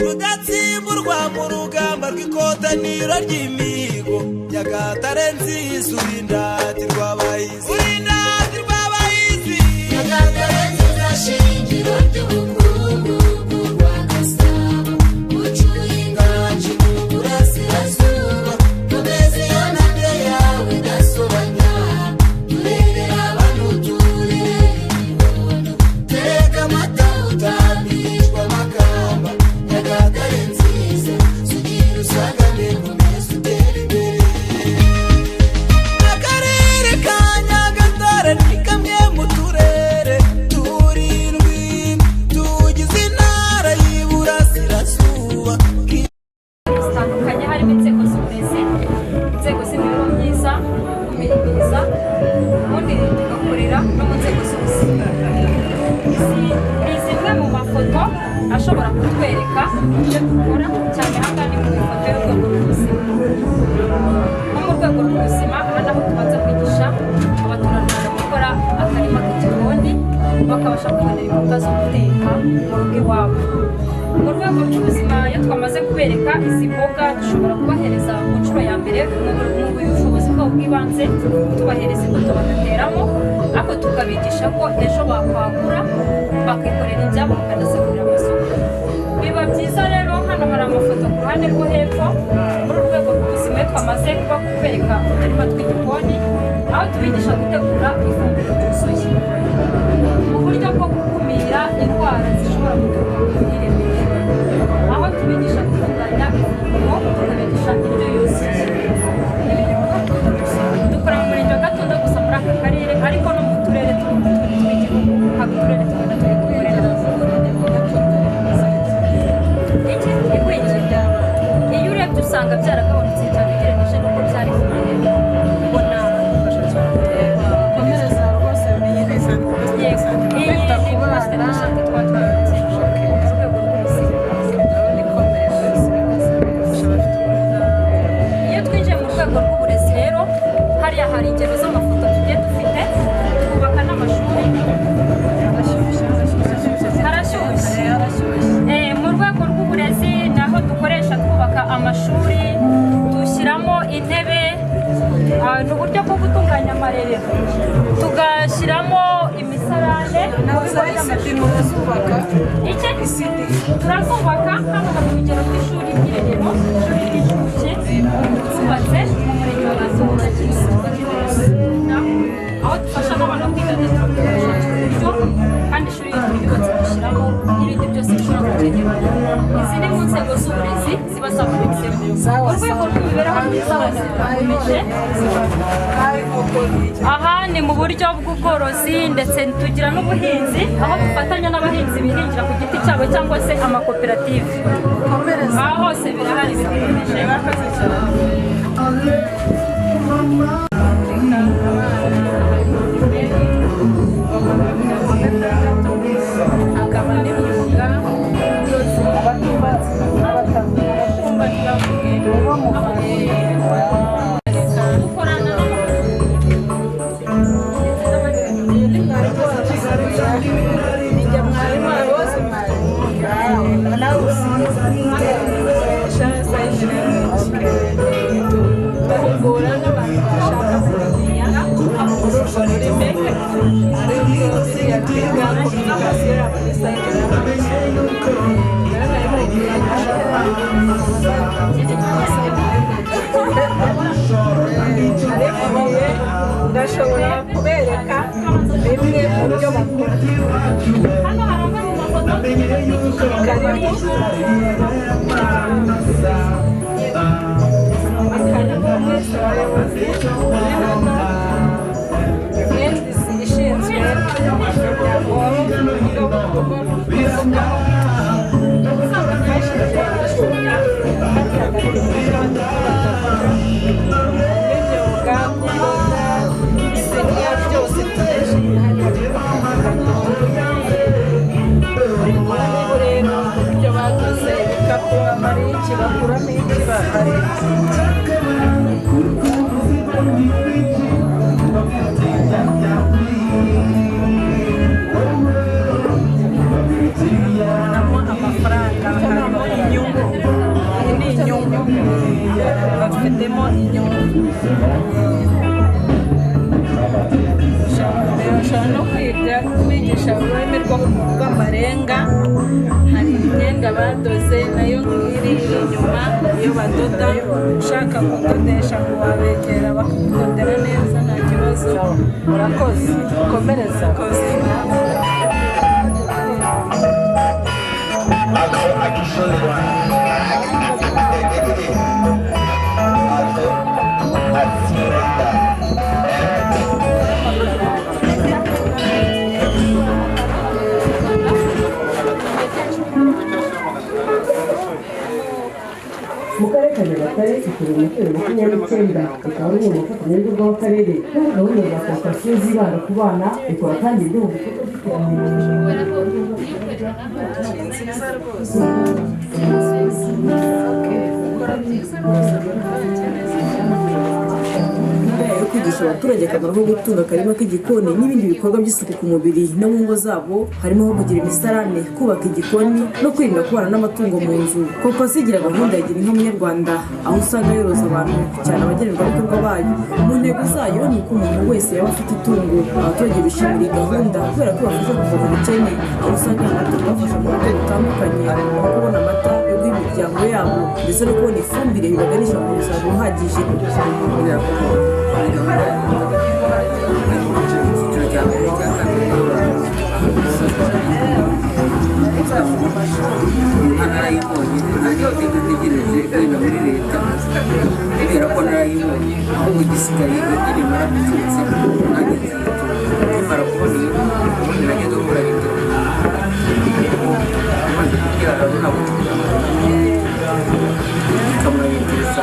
rudatsimburwa mu rugamba rw'ikotaniro ry'imihigo Nyagatare nziza urindatirwa abahizi Nyagatare nziza shingiro ry'ubukungu bw'u Rwagasabo ucuye inganji mu burasirazuba komeza iyo ntambwe yawe ndasobanya turerera abantu turere imihondo tereka amata utambishwa amakamba Nyagatare nziza sugira usagane nkomeza utere imbere Akarere ka Nyagatare ni kamwe mu turere turindwi tugize intara y'Iburasirazuba zitandukanye harimo inzego z'uburezi inzego z'imibereho myiza gukumiriza ubundi tugakorera no mu nzego z'ubuzima ni zimwe mu mafoto ashobora kutwereka ibyo dukora cyane hano ni mu ifoto y'urwego rw'ubuzima nko mu rwego rw'ubuzima aha naho tubanza kwigisha abaturarwanda gukora akarima k'igikoni bakabasha kubonera imboga zo guteka mu rugo iwabo mu rwego rw'ubuzima iyo twamaze kubereka izi mboga dushobora kubahereza ku nshuro ya mbere mu bushobozi bwabo bw'ibanze tubahereza imbuto bagateramo ariko tukabigisha ko ejo bakwagura bakikorera ibyabo bakanasagurira amasoko biba byiza rero hano hari amafoto ku ruhande rwo hepfo muri urwego rw'ubuzima iyo twamaze kubereka uturima tw'igikoni aho tubigisha gutegura ifunguro ryuzuye mu buryo bwo gukumira indwara zishobora guturuka ku mirire mibi aho tubigisha gutunganya ifunguro tukabigisha indyo yuzuye dukora mu murenge wa Gatunda gusa muri aka karere ariko no mu turere tw'igihugu haba uturere tugenda turi gukorera iki igwingira iyo urebye usanga byaragabanutse cyane ugereranyije n'uko byari mbere ubona komereza rwose bimenye neza iyo twinjiye mu rwego rw'uburezi rero hariya hari ingero z'amafoto tugiye dufite twubaka n'amashuri harashyushye mu rwego rw'uburezi naho dukoresha twubaka amashuri dushyiramo intebe ni uburyo bwo gutunganya amarerero tugashyiramo imisarane iki turazubaka hano hari urugero rw'ishuri ry'irerero ishuri ry'incuke twubatse mu murenge wa Gatunda aho dufasha n'abantu kwidagadura mu buryo kandi ishuri iyo turyubatse dushyiramo n'ibindi byose bishobora gukenerwa izi ni mu nzego z'uburezi ziba zakurikizemo urwego rw'imibereho myiza bakomeje aha ni mu buryo bw'ubworozi ndetse tugira n'ubuhinzi aho dufatanya n'abahinzi bihingira ku giti cyabo cyangwa se amakoperative aha hose birahari bikomeje akaba n'ibivuga dukorana bahugura n'abantu bashaka kumenya amakuru ururimi ariko ziriya twiga komunikasiyo yabo muri sayite ndashobora kubereka bimwe mu byo bakora hano hari amwe mu mafoto karibu mwese abayobozi imyenda ishinzwe umuryango w'uburyo bwo kwivuga n'imyuga kudoda ibisenya byose dukoresha imihanda rero ibyo bakoze ibikapu amariki bakuramo iki amafaranga harimo inyungu bafitemo inyungu. Bashobora no kwigisha ururimi rw'amarenga. Hari imyenda badoze nayo iri inyuma iyo badoda, ushaka kudodesha ngo wabegera bakakudodera neza nta kibazo. Murakoze, komereza koze. mu karere ka Nyagatare ikorera umutero 29 ikaba ari mu bafatanyabikorwa w'akarere kandi gahunda za konsultation zibanda ku bana ikora kandi ibyo mu bikorwa yo kwigisha abaturage akamaro ko gutunga akarima k'igikoni n'ibindi bikorwa by'isuku ku mubiri no mu ngo zabo, harimo nko kugira imisarane, kubaka igikoni no kwirinda kubana n'amatungo mu nzu. Kopasi igira gahunda ya Gira Inka Munyarwanda, aho usanga yoroza abantu cyane abagenerwabikorwa bayo. Mu ntego zayo ni uko umuntu wese yaba afite itungo. Abaturage bishimira iyi gahunda kubera ko bafasha kuva mu bukene, aho usanga amatungo bafasha mu buryo butandukanye, nko kubona amata yo guha imiryango yabo ndetse no kubona ifumbire bibaganisha ku musaruro uhagije. kubera ko narayibonye aho gisigaye iri marabiturutse nanjye nimara kubona iyo ubundi nageze gukora ibyo maze kugira ngo ntabwo kamara biturutse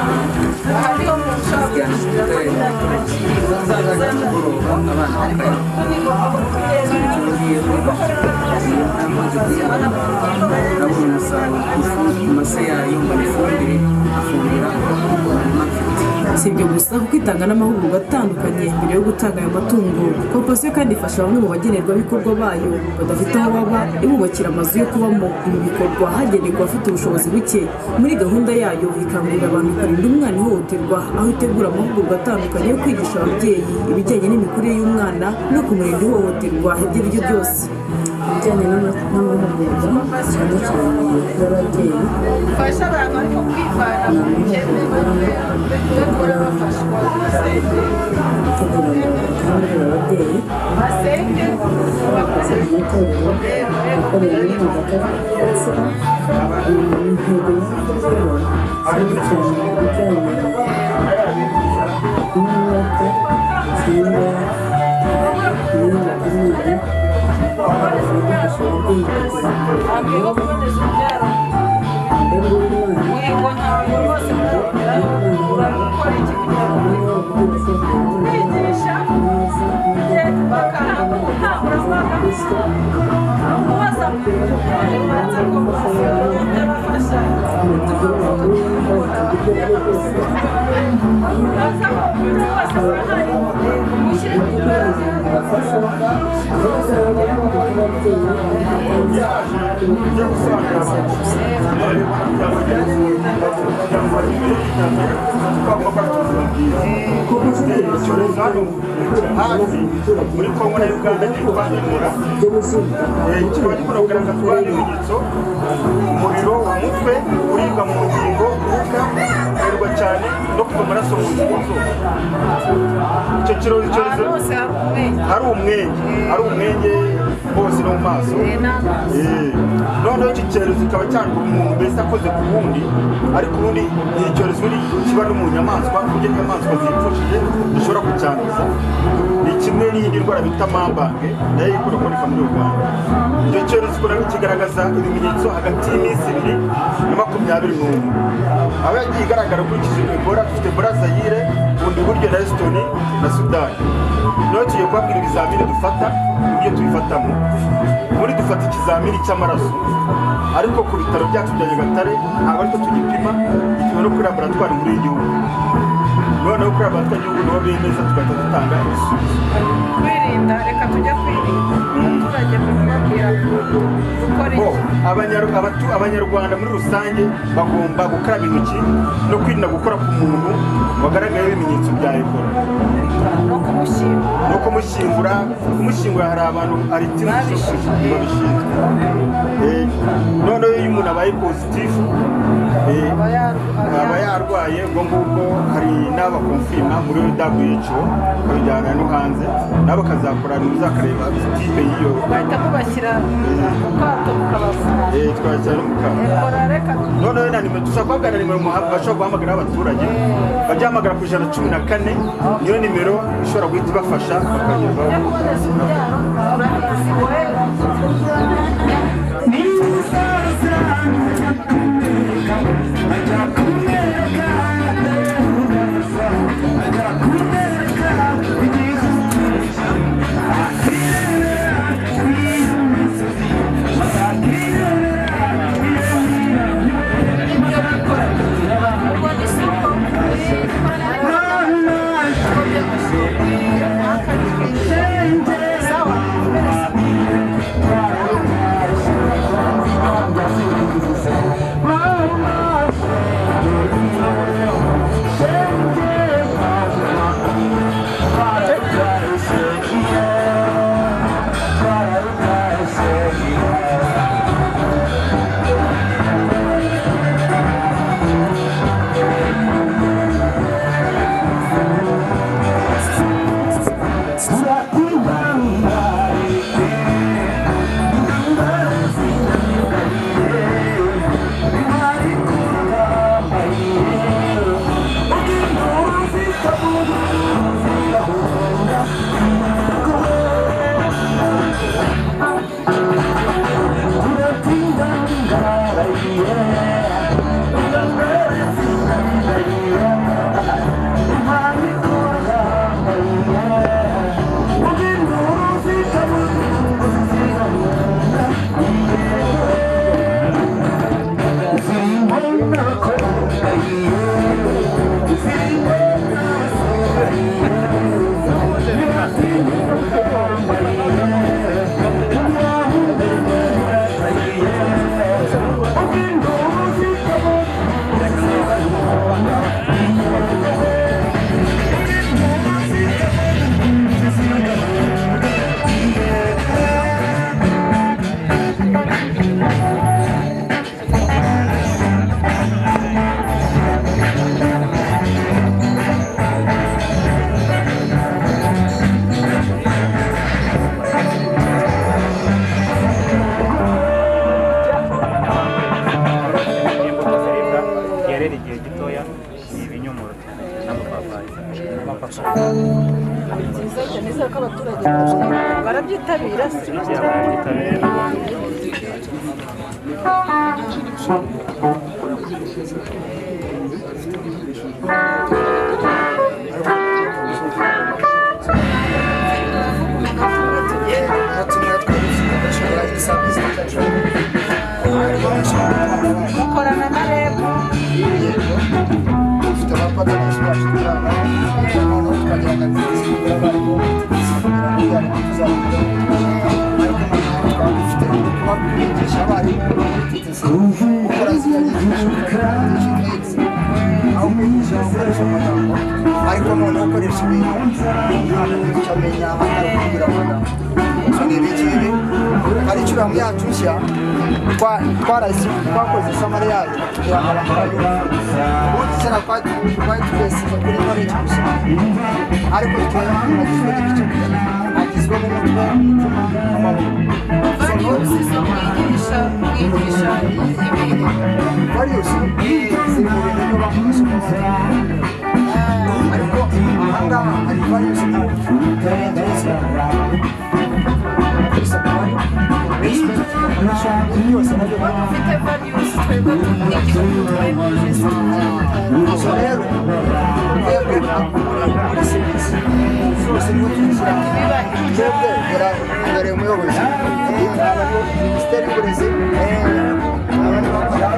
Si ibyo gusa kuko itanga n'amahugurwa atandukanye mbere yo gutanga aya matungo. Kopasiyo kandi ifasha bamwe mu bagenerwabikorwa bayo badafite aho baba ibubakira amazu yo kubamo. Ibi bikorwa hagenerwa abafite ubushobozi buke. Muri gahunda yayo ikangurira abantu kurinda umwana ihohoterwa, aho itegura amahugurwa atandukanye yo kwigisha ababyeyi ibijyanye n'imikurire y'umwana no kumurinda ihohoterwa ibyo ari byo byose. Ibijyanye n'amahugurwa cyane cyane y'ababyeyi fasha abantu ariko kwivana mu bukene bakora bafashwa ababyeyi basenge bakoze itorero akorera muri Nyagatare intego y'iterero cyane cyane ibijyanye n'imyaka cyangwa imyenda imwe bagafasha ababyeyi ntabwo kuboneza ubyaro wigo ntabwo rwose urakora iki kugira ngo bigisha bakahabwa ubukangurambaga kubaza mu bibanza ko byabafasha muri Kongo na Uganda kikaba kugaragaza ibimenyetso umuriro umutwe uribwa mu ngingo uruka cyane no kuva amaraso mu ngingo. Icyo cyorezo hari umwenge hose no mu maso. Noneho iki cyorezo kikaba cyandura umuntu mbese akoze ku wundi, ariko ubundi iki cyorezo kiba no mu nyamaswa, kuko inyamaswa zipfushije zishobora kucyanduza. Ni kimwe n'iyindi ndwara bita mambange nayo ikunda kuboneka muri Uganda. Icyo cyorezo kigaragaza ibimenyetso hagati y'iminsi 2 na 21. Aho yagiye igaragara ukurikije Ebola, dufite Ebola Zaire, ubundi buryo na Estonia na Sudani. Noneho tugiye kubabwira ibizamini dufata uburyo tubifatamo. Muri dufata ikizamini cy'amaraso, ariko ku bitaro byacu bya Nyagatare ntabwo ariko tugipima, gipima no kuri laboratwari nkuru y'igihugu. noneho kuri abatangihugu nabo bemeza tugahita dutanga ibisubizo. kwirinda reka tujya kwirinda abaturage bakubabwira gukora iki abanyarwanda muri rusange bagomba gukaraba intoki no kwirinda gukora ku muntu wagaragayeho ibimenyetso bya Ebola no kumushyingura kumushyingura hari abantu hari timu babishinzwe. Noneho iyo umuntu abaye pozitifu aba yarwaye ubwo ngubwo hari n'abakonfirima muri WHO bakabijyana no hanze nabo bakazakora n'uzakareba tipe y'iyo bahita mubashyira mu kato mukabavura twashyira no mu kato. Noneho na nimero tuzakwagana nimero bashobora guhamagara abaturage bajya hamagara ku 114 niyo nimero ishobora guhita ibafasha bakagerwaho. barabyitabira mukorana na REB dufite abapadiri bacu noneho tukagira kwigisha abarimu gukora ziriya nyigisho aho kwigisha gukoresha amagambo ariko noneho ukoresha ibintu umwana ntacyo amenya atari kubwira amagambo. Ni ibingibi hari incuramu yacu nshya twakoze isamari yayo kugira ngo abantu bayumve. Ubundi kera twari tugesize kuri knowledge gusa ariko tukaba agizwe n'igice agizwe n'umutwe mwigisha ibintu various ziri mu bintu byo bakoresha ariko ahangaha hari various yose nabyo bafite values twebwe gusa rero twebwe muri serivisi zose niho tubishyira twebwe imbere umuyobozi minisiteri y'uburezi abandi bakora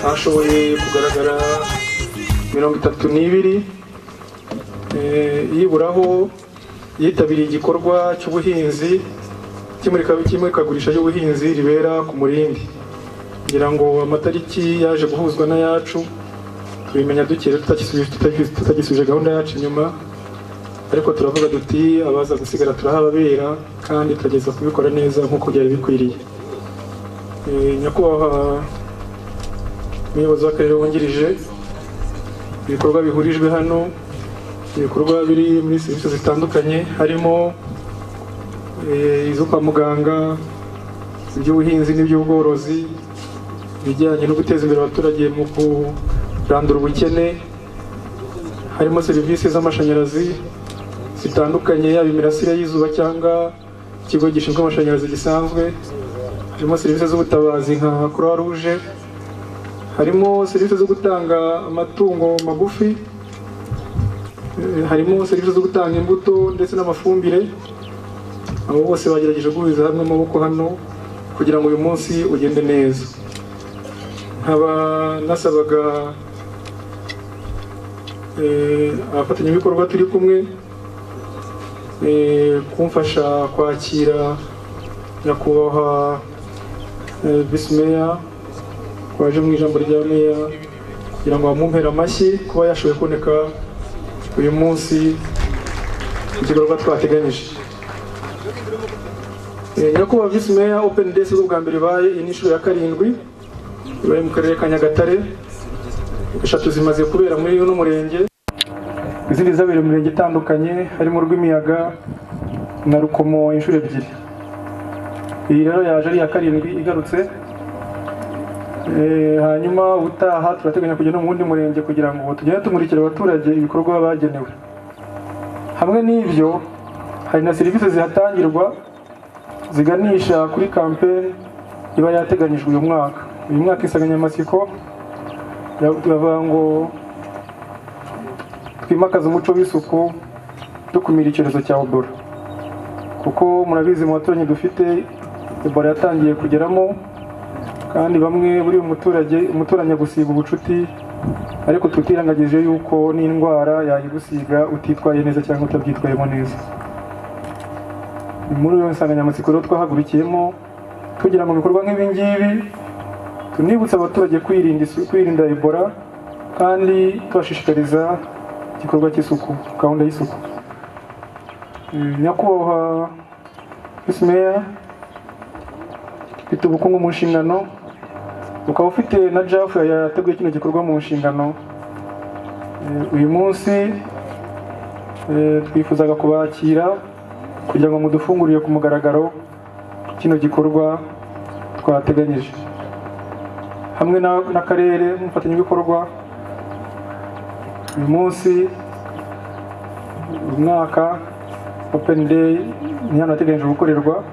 hashoboye kugaragara 32 yiburaho yitabiriye igikorwa cy'ubuhinzi kimurikagurisha y'ubuhinzi ribera ku Murindi. Ngira ngo amatariki yaje guhuzwa n'ayacu tubimenya dukere tutagisubije gahunda yacu inyuma, ariko turavuga duti abaza gusigara turahababera kandi tugeza kubikora neza nk'uko byari bikwiriye. Nyakubahwa umuyobozi w'akarere wungirije, ibikorwa bihurijwe hano, ibikorwa biri muri serivisi zitandukanye, harimo izo kwa muganga, iby'ubuhinzi n'iby'ubworozi, ibijyanye no guteza imbere abaturage mu kurandura ubukene, harimo serivisi z'amashanyarazi zitandukanye, yaba imirasire y'izuba cyangwa ikigo gishinzwe amashanyarazi gisanzwe, harimo serivisi z'ubutabazi nka Croix Rouge, harimo serivisi zo gutanga amatungo magufi, harimo serivisi zo gutanga imbuto ndetse n'amafumbire. Abo bose bagerageje guhuriza hamwe amaboko hano kugira ngo uyu munsi ugende neza. Nkaba nasabaga abafatanyabikorwa turi kumwe kumfasha kwakira nyakubahwa Vice Mayor waje mu ijambo rya Meya kugira ngo bamumpere amashyi kuba yashoboye kuboneka uyu munsi igikorwa twateganyije. Nyakubahwa Vice Mayor, Open Days bwa mbere baye inishuro ya 7 ibaye mu karere ka Nyagatare, 3 zimaze kubera muri uno murenge, izindi zabere mu murenge itandukanye harimo Rwimiyaga na Rukomo inshuro 2. Iyi rero yaje ari ya 7 igarutse. Hanyuma ubutaha turateganya kujya no mu wundi murenge kugira ngo tugende tumurikira abaturage ibikorwa bagenewe. Hamwe n'ibyo hari na serivisi zihatangirwa ziganisha kuri campaign iba yateganyijwe uyu mwaka. Uyu mwaka insanganyamatsiko yavuga ngo twimakaza umuco w'isuku dukumira icyorezo cya Ebola, kuko murabizi mu baturanyi dufite Ebola yatangiye kugeramo, kandi bamwe buri umuturanye gusiga ubucuti, ariko tutirangagije yuko n'indwara yayigusiga utitwaye neza cyangwa utabyitwayemo neza. Muri iyo nsanganyamatsiko rero twahagurikiyemo kugira ngo ibikorwa nk'ibi ngibi tunibutsa abaturage kwirinda Ebola, kandi tubashishikariza igikorwa cy'isuku, gahunda y'isuku. Nyakubahwa Vice Mayor, ufite ubukungu mu nshingano, ukaba ufite na JAF yateguye kino gikorwa mu nshingano. Uyu munsi twifuzaga kubakira kugira ngo mudufungurire ku mugaragaro kino gikorwa twateganyije hamwe n'akarere mufatanyabikorwa. Uyu munsi umwaka Open Day ni hano hateganyijwe gukorerwa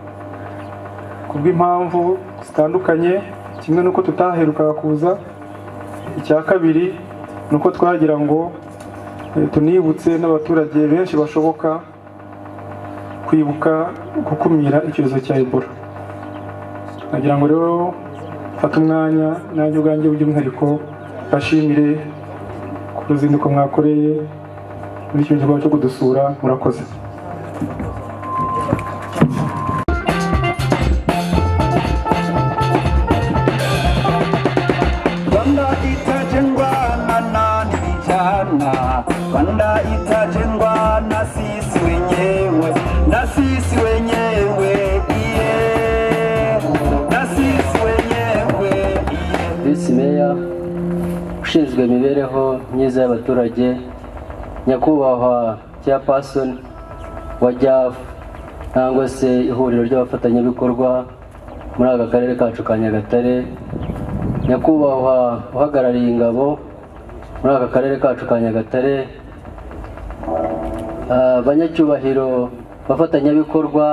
kubw'impamvu zitandukanye. Kimwe nuko tutaherukaga kuza, icya kabiri nuko twagira ngo tunibutse n'abaturage benshi bashoboka kwibuka gukumira icyorezo cya Ebola. Nagira ngo rero fata umwanya nanjye ubwanjye by'umwihariko bashimire ku ruzinduko mwakoreye muri icyo gikorwa cyo kudusura. Murakoze. Rwanda itajengwa na sisi wenyewe, iye ushinzwe imibereho myiza y'abaturage, nyakubahwa chairperson wa JAF cyangwa se ihuriro ry'abafatanyabikorwa muri aka karere kacu ka Nyagatare, nyakubahwa uhagarariye ingabo muri aka karere kacu ka Nyagatare, abanyacyubahiro bafatanyabikorwa,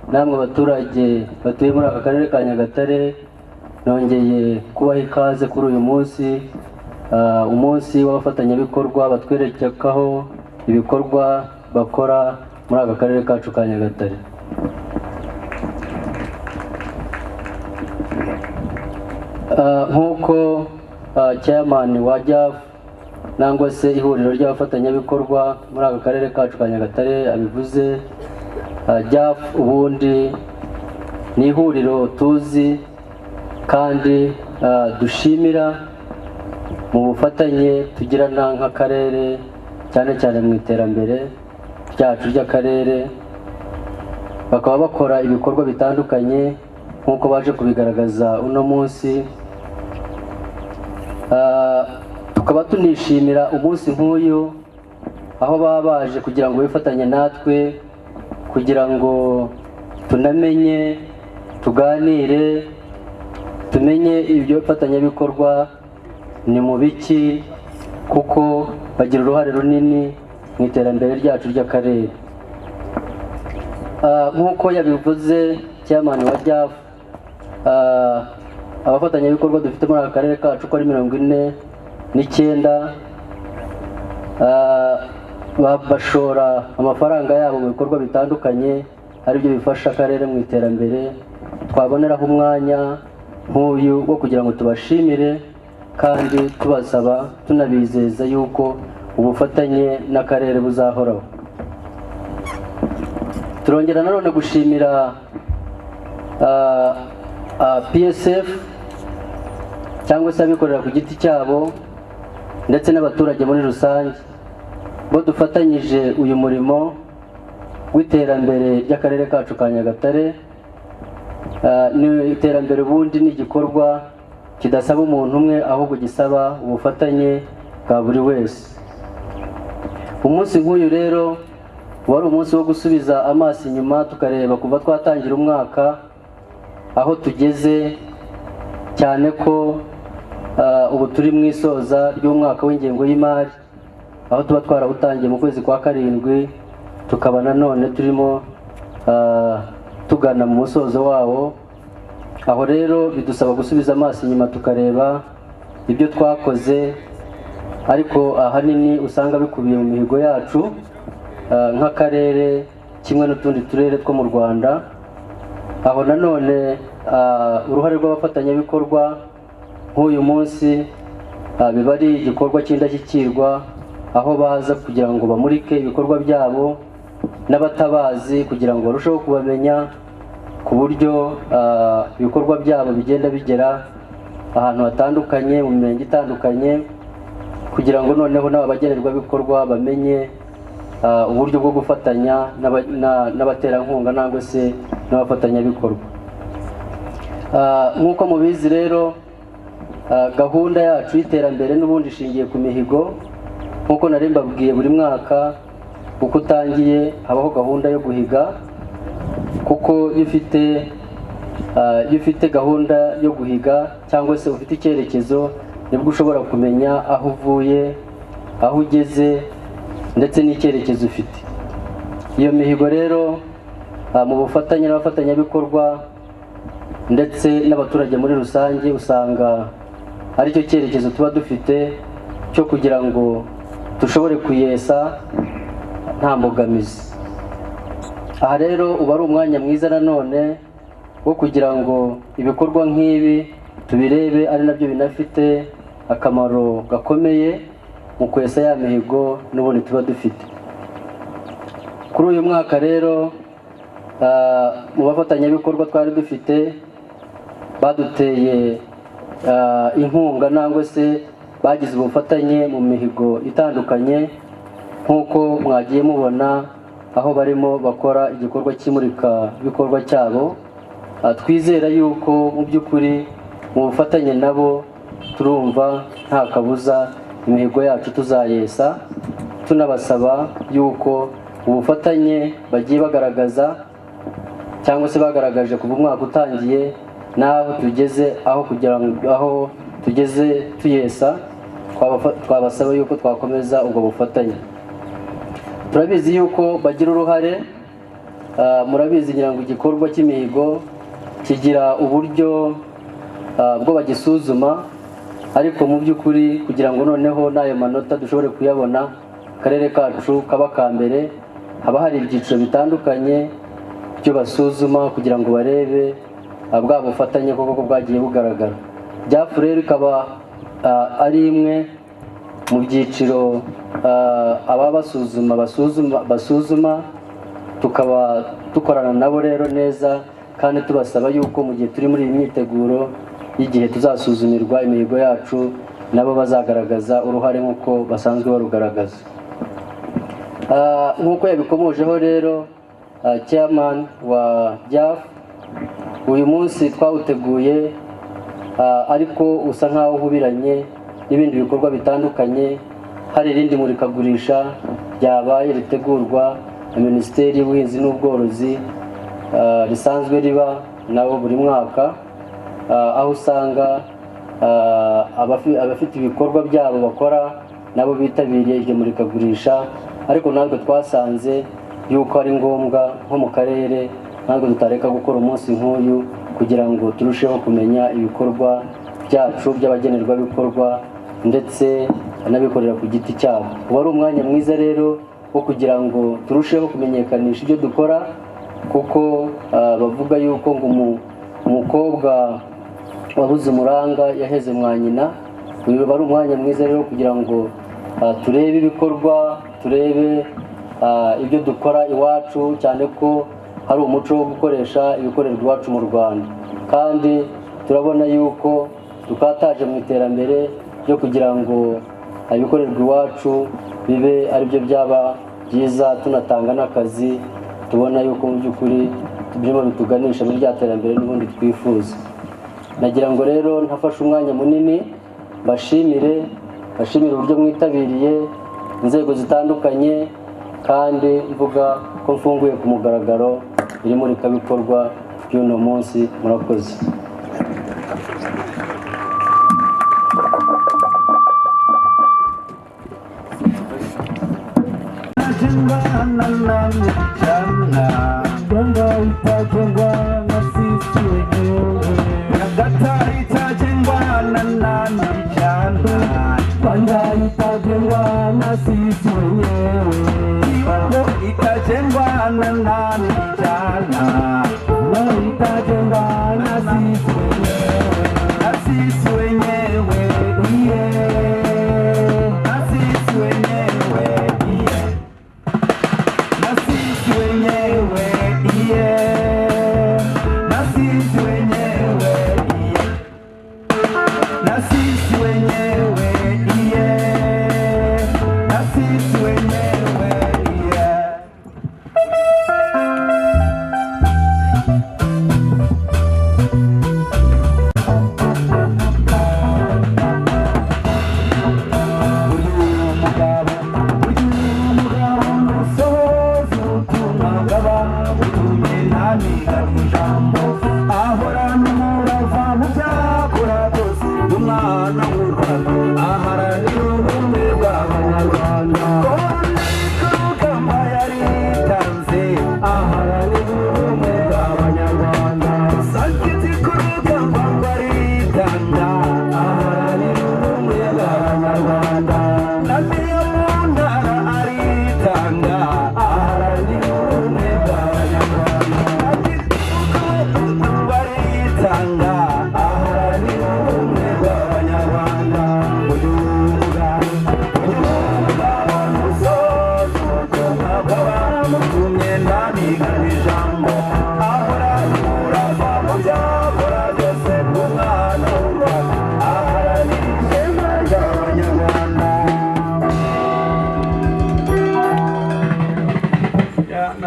namwe abaturage batuye muri aka karere ka Nyagatare, nongeye kubaha ikaze kuri uyu munsi, umunsi w'abafatanyabikorwa batwerekekaho ibikorwa bakora muri aka karere kacu ka Nyagatare. Nk'uko chairman wa JAF nangwa se ihuriro ry'abafatanyabikorwa muri aka karere kacu ka Nyagatare abivuze, JAF ubundi ni ihuriro tuzi kandi dushimira mu bufatanye tugirana nk'akarere, cyane cyane mu iterambere ryacu ry'akarere. Bakaba bakora ibikorwa bitandukanye nk'uko baje kubigaragaza uno munsi. Tukaba tunishimira umunsi nk'uyu aho baba baje kugira ngo bifatanye natwe, kugira ngo tunamenye, tuganire, tumenye ibyo fatanyabikorwa ni mu biki, kuko bagira uruhare runini mu iterambere ryacu ry'akarere. Nk'uko yabivuze chairman wa JAF, abafatanyabikorwa dufite muri aka karere kacu ko ari 49, bashora amafaranga yabo mu bikorwa bitandukanye aribyo bifasha akarere mu iterambere. Twaboneraho umwanya nk'uyu wo kugira ngo tubashimire kandi tubasaba, tunabizeza yuko ubufatanye n'akarere buzahoraho. Turongera nanone gushimira PSF cyangwa se abikorera ku giti cyabo ndetse n'abaturage muri rusange, bo dufatanyije uyu murimo w'iterambere ry'akarere kacu ka Nyagatare. Ni iterambere ubundi ni igikorwa kidasaba umuntu umwe, ahubwo gisaba ubufatanye bwa buri wese. Umunsi nk'uyu rero wari umunsi wo gusubiza amaso inyuma, tukareba kuva twatangira umwaka aho tugeze, cyane ko ubu turi mu isoza ry'umwaka w'ingengo y'imari, aho tuba twarawutangiye mu kwezi kwa karindwi, tukaba nanone turimo tugana mu musozo wawo. Aho rero bidusaba gusubiza amaso inyuma tukareba ibyo twakoze, ariko ahanini usanga bikubiye mu mihigo yacu nk'akarere kimwe n'utundi turere two mu Rwanda. Aho nanone uruhare rw'abafatanyabikorwa nk'uyu munsi biba ari igikorwa cy'indashyikirwa, aho baza kugira ngo bamurike ibikorwa byabo n'abatabazi, kugira ngo barusheho kubamenya, ku buryo ibikorwa byabo bigenda bigera ahantu hatandukanye mu mirenge itandukanye, kugira ngo noneho n'abagenerwabikorwa bamenye uburyo bwo gufatanya n'abaterankunga nangwa se n'abafatanyabikorwa. Nk'uko mubizi rero, gahunda yacu y'iterambere n'ubundi ishingiye ku mihigo. Nk'uko nari mbabwiye, buri mwaka uko utangiye habaho gahunda yo guhiga, kuko iyo ufite gahunda yo guhiga cyangwa se ufite icyerekezo, nibwo ushobora kumenya aho uvuye, aho ugeze ndetse n'icyerekezo ufite. Iyo mihigo rero mu bufatanye n'abafatanyabikorwa ndetse n'abaturage muri rusange, usanga ari cyo cyerekezo tuba dufite cyo kugira ngo dushobore kuyesa nta mbogamizi. Aha rero uba ari umwanya mwiza nanone wo kugira ngo ibikorwa nk'ibi tubirebe ari nabyo binafite akamaro gakomeye mu kwesa ya mihigo n'ubundi tuba dufite. Kuri uyu mwaka rero mu bafatanyabikorwa twari dufite, baduteye inkunga nangwa se bagize ubufatanye mu mihigo itandukanye, nk'uko mwagiye mubona aho barimo bakora igikorwa cy'imurika bikorwa cyabo. Twizera yuko mu by'ukuri mu bufatanye nabo turumva nta kabuza imihigo yacu tuzayesa, tunabasaba yuko ubufatanye bagiye bagaragaza cyangwa se bagaragaje kuva umwaka utangiye n'aho tugeze, aho kugira ngo aho tugeze tuyesa, twabasaba yuko twakomeza ubwo bufatanye. Turabizi yuko bagira uruhare, murabizi ngira ngo igikorwa cy'imihigo kigira uburyo bwo bagisuzuma, ariko mu by'ukuri kugira ngo noneho n'ayo manota dushobore kuyabona, akarere kacu kaba ka mbere, haba hari ibyiciro bitandukanye byo basuzuma kugira ngo barebe bwa bufatanye koko bwagiye bugaragara. Byafu rero ikaba ari imwe mu byiciro aba basuzuma, tukaba dukorana nabo rero neza, kandi tubasaba yuko mu gihe turi muri iyi myiteguro y'igihe tuzasuzumirwa imihigo yacu, nabo bazagaragaza uruhare nk'uko basanzwe barugaragaza. Nk'uko yabikomojeho rero chairman wa JAF, uyu munsi twawuteguye ariko usa nk'aho uhubiranye n'ibindi bikorwa bitandukanye. Hari irindi murikagurisha ryabaye ritegurwa na Minisiteri y'Ubuhinzi n'Ubworozi, risanzwe riba nabo buri mwaka, aho usanga abafite ibikorwa byabo bakora nabo bitabiriye iryo murikagurisha, ariko natwe twasanze yuko ari ngombwa nko mu karere natwe tutareka gukora umunsi nk'uyu kugira ngo turusheho kumenya ibikorwa byacu by'abagenerwabikorwa ndetse n'abikorera ku giti cyabo. Uba ari umwanya mwiza rero wo kugira ngo turusheho kumenyekanisha ibyo dukora, kuko bavuga yuko ngo umukobwa wabuze umuranga yaheze mwa nyina. Uyu uba ari umwanya mwiza rero kugira ngo turebe ibikorwa, turebe ibyo dukora iwacu, cyane ko hari umuco wo gukoresha ibikorerwa iwacu mu Rwanda, kandi turabona yuko dukataje mu iterambere ryo kugira ngo ibikorerwa iwacu bibe aribyo byaba byiza, tunatanga n'akazi. Tubona yuko mu by'ukuri birimo bituganisha muri rya terambere n'ubundi twifuza. Nagira ngo rero ntafashe umwanya munini bashimire uburyo mwitabiriye inzego zitandukanye, kandi mvuga ko mfunguye ku mugaragaro iri murikabikorwa ry'uno munsi. Murakoze.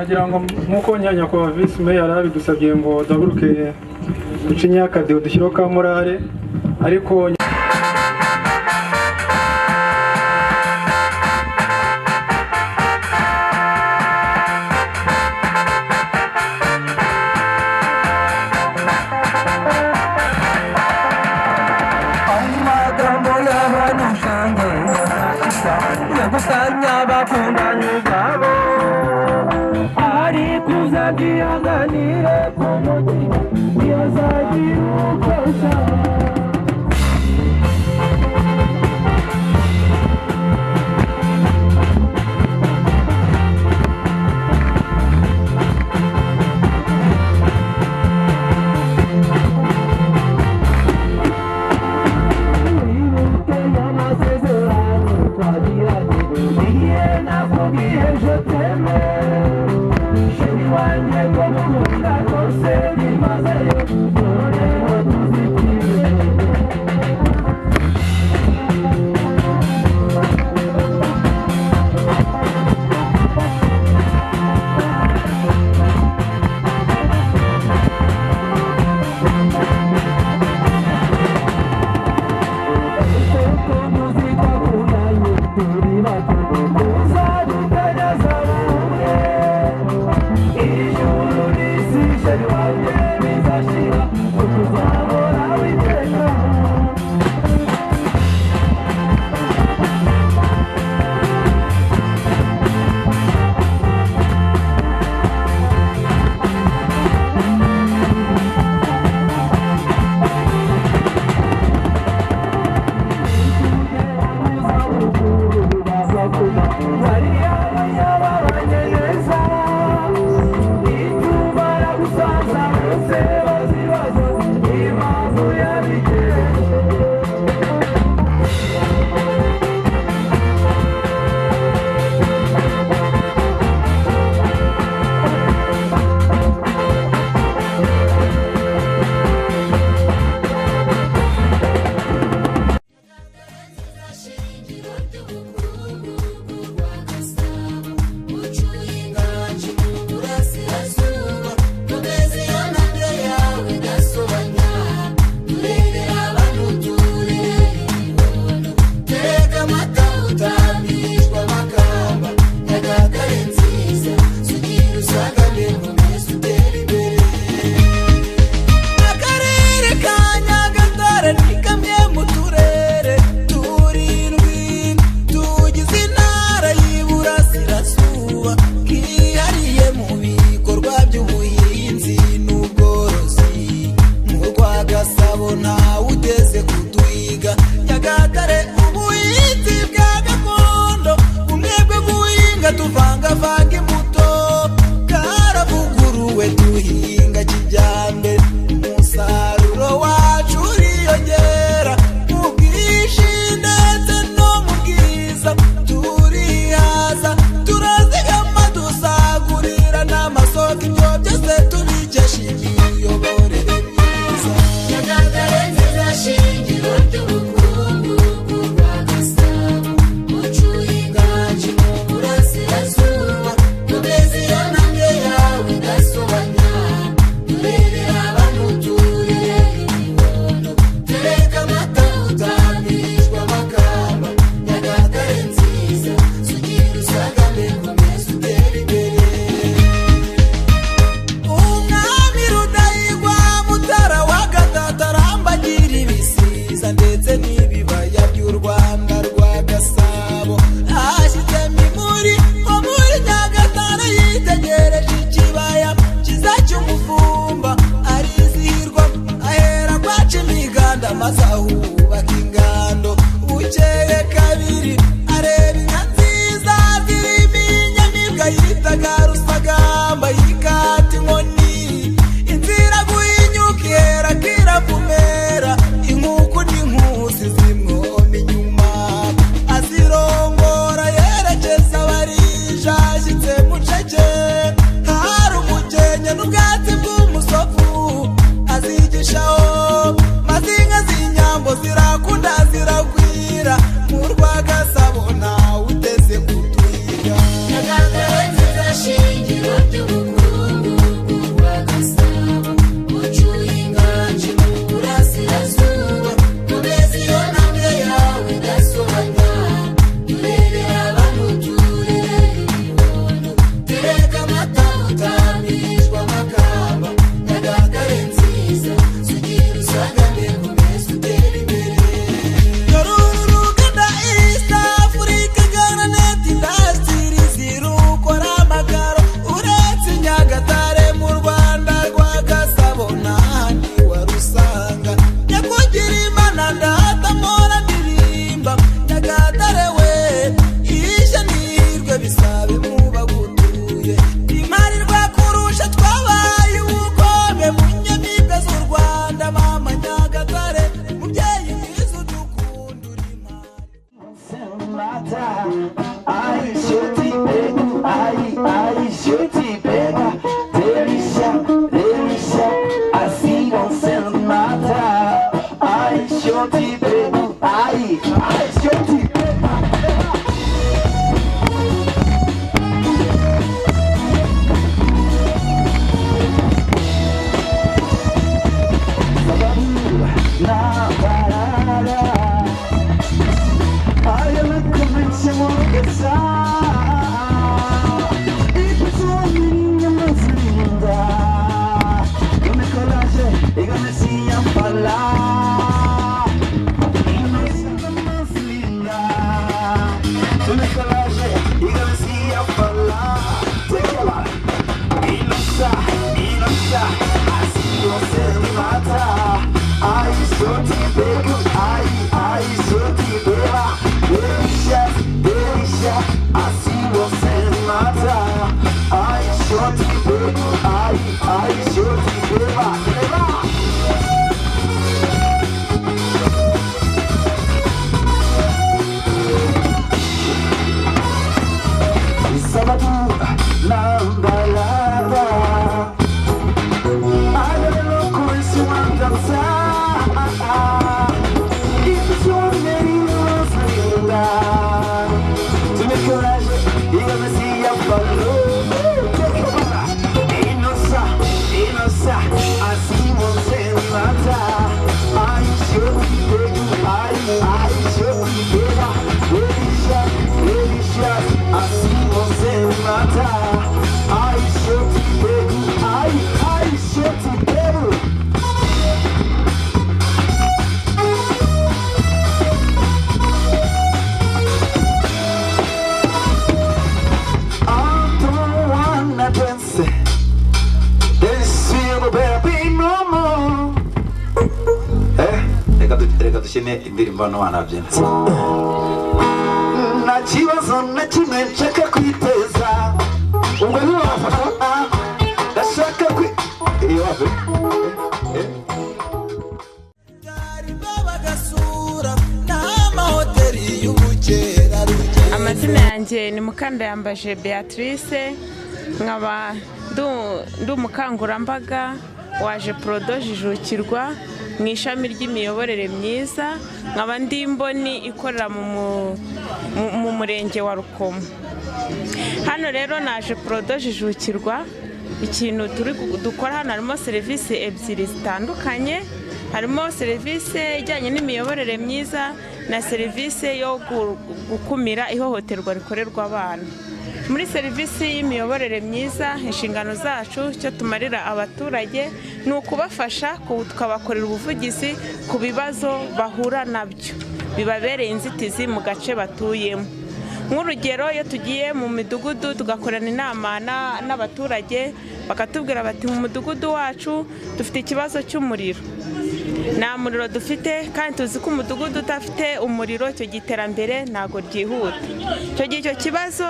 nagira ngo nk'uko nyakubahwa visi meya yari abidusabye ngo duhaguruke duce imyaka dushyireho ka morale, ariko gusanya bakundanye ubwabo ari kuzagihanganire ku mutima iyo zagira uko ushaka n'ubwatsi bw'umusofu azigishaho mazinga zinya fallar. Innocent não se linda. Tu me falaste e comecei a falar. Inossa, assim você me mata. Ai, se eu te pego, ai, se eu te pego. Delícia, assim você me mata. Ai, se eu te pego, ai, se eu te pego. Sábado na balada, agora louco em sua dança. E sua menina linda, tu me coragem e comecei a falar. Inossa, assim você me mata. Ai, se eu te pego, ai, se eu te pego. Delícia, assim você me mata. Ai, se eu te pego, ai, se eu te pego. I don't wanna dance, dance with baby no more. Reka dushime indirimbo no wanabyina. Nta kibazo na kimwe nshaka kwiteza. Ubwo ntiwafasha ndashaka Amazina yanjye ni Mukandayambaje Beatrice, nkaba ndi umukangurambaga waje Prodo Jijukirwa mu ishami ry'imiyoborere myiza, nkaba ndi imboni ikorera mu murenge wa Rukomo. Hano rero naje Prodo Jijukirwa, ikintu dukora hano harimo serivisi ebyiri zitandukanye. Harimo serivisi ijyanye n'imiyoborere myiza na serivisi yo gukumira ihohoterwa rikorerwa abana. Muri serivisi y'imiyoborere myiza, inshingano zacu cyo tumarira abaturage ni ukubafasha, tukabakorera ubuvugizi ku bibazo bahura nabyo bibabereye inzitizi mu gace batuyemo. Nk'urugero, iyo tugiye mu midugudu tugakorana inama n'abaturage, bakatubwira bati mu mudugudu wacu dufite ikibazo cy'umuriro, nta muriro dufite kandi tuzi ko umudugudu udafite umuriro icyo giterambere ntago ryihuta. Icyo gihe icyo kibazo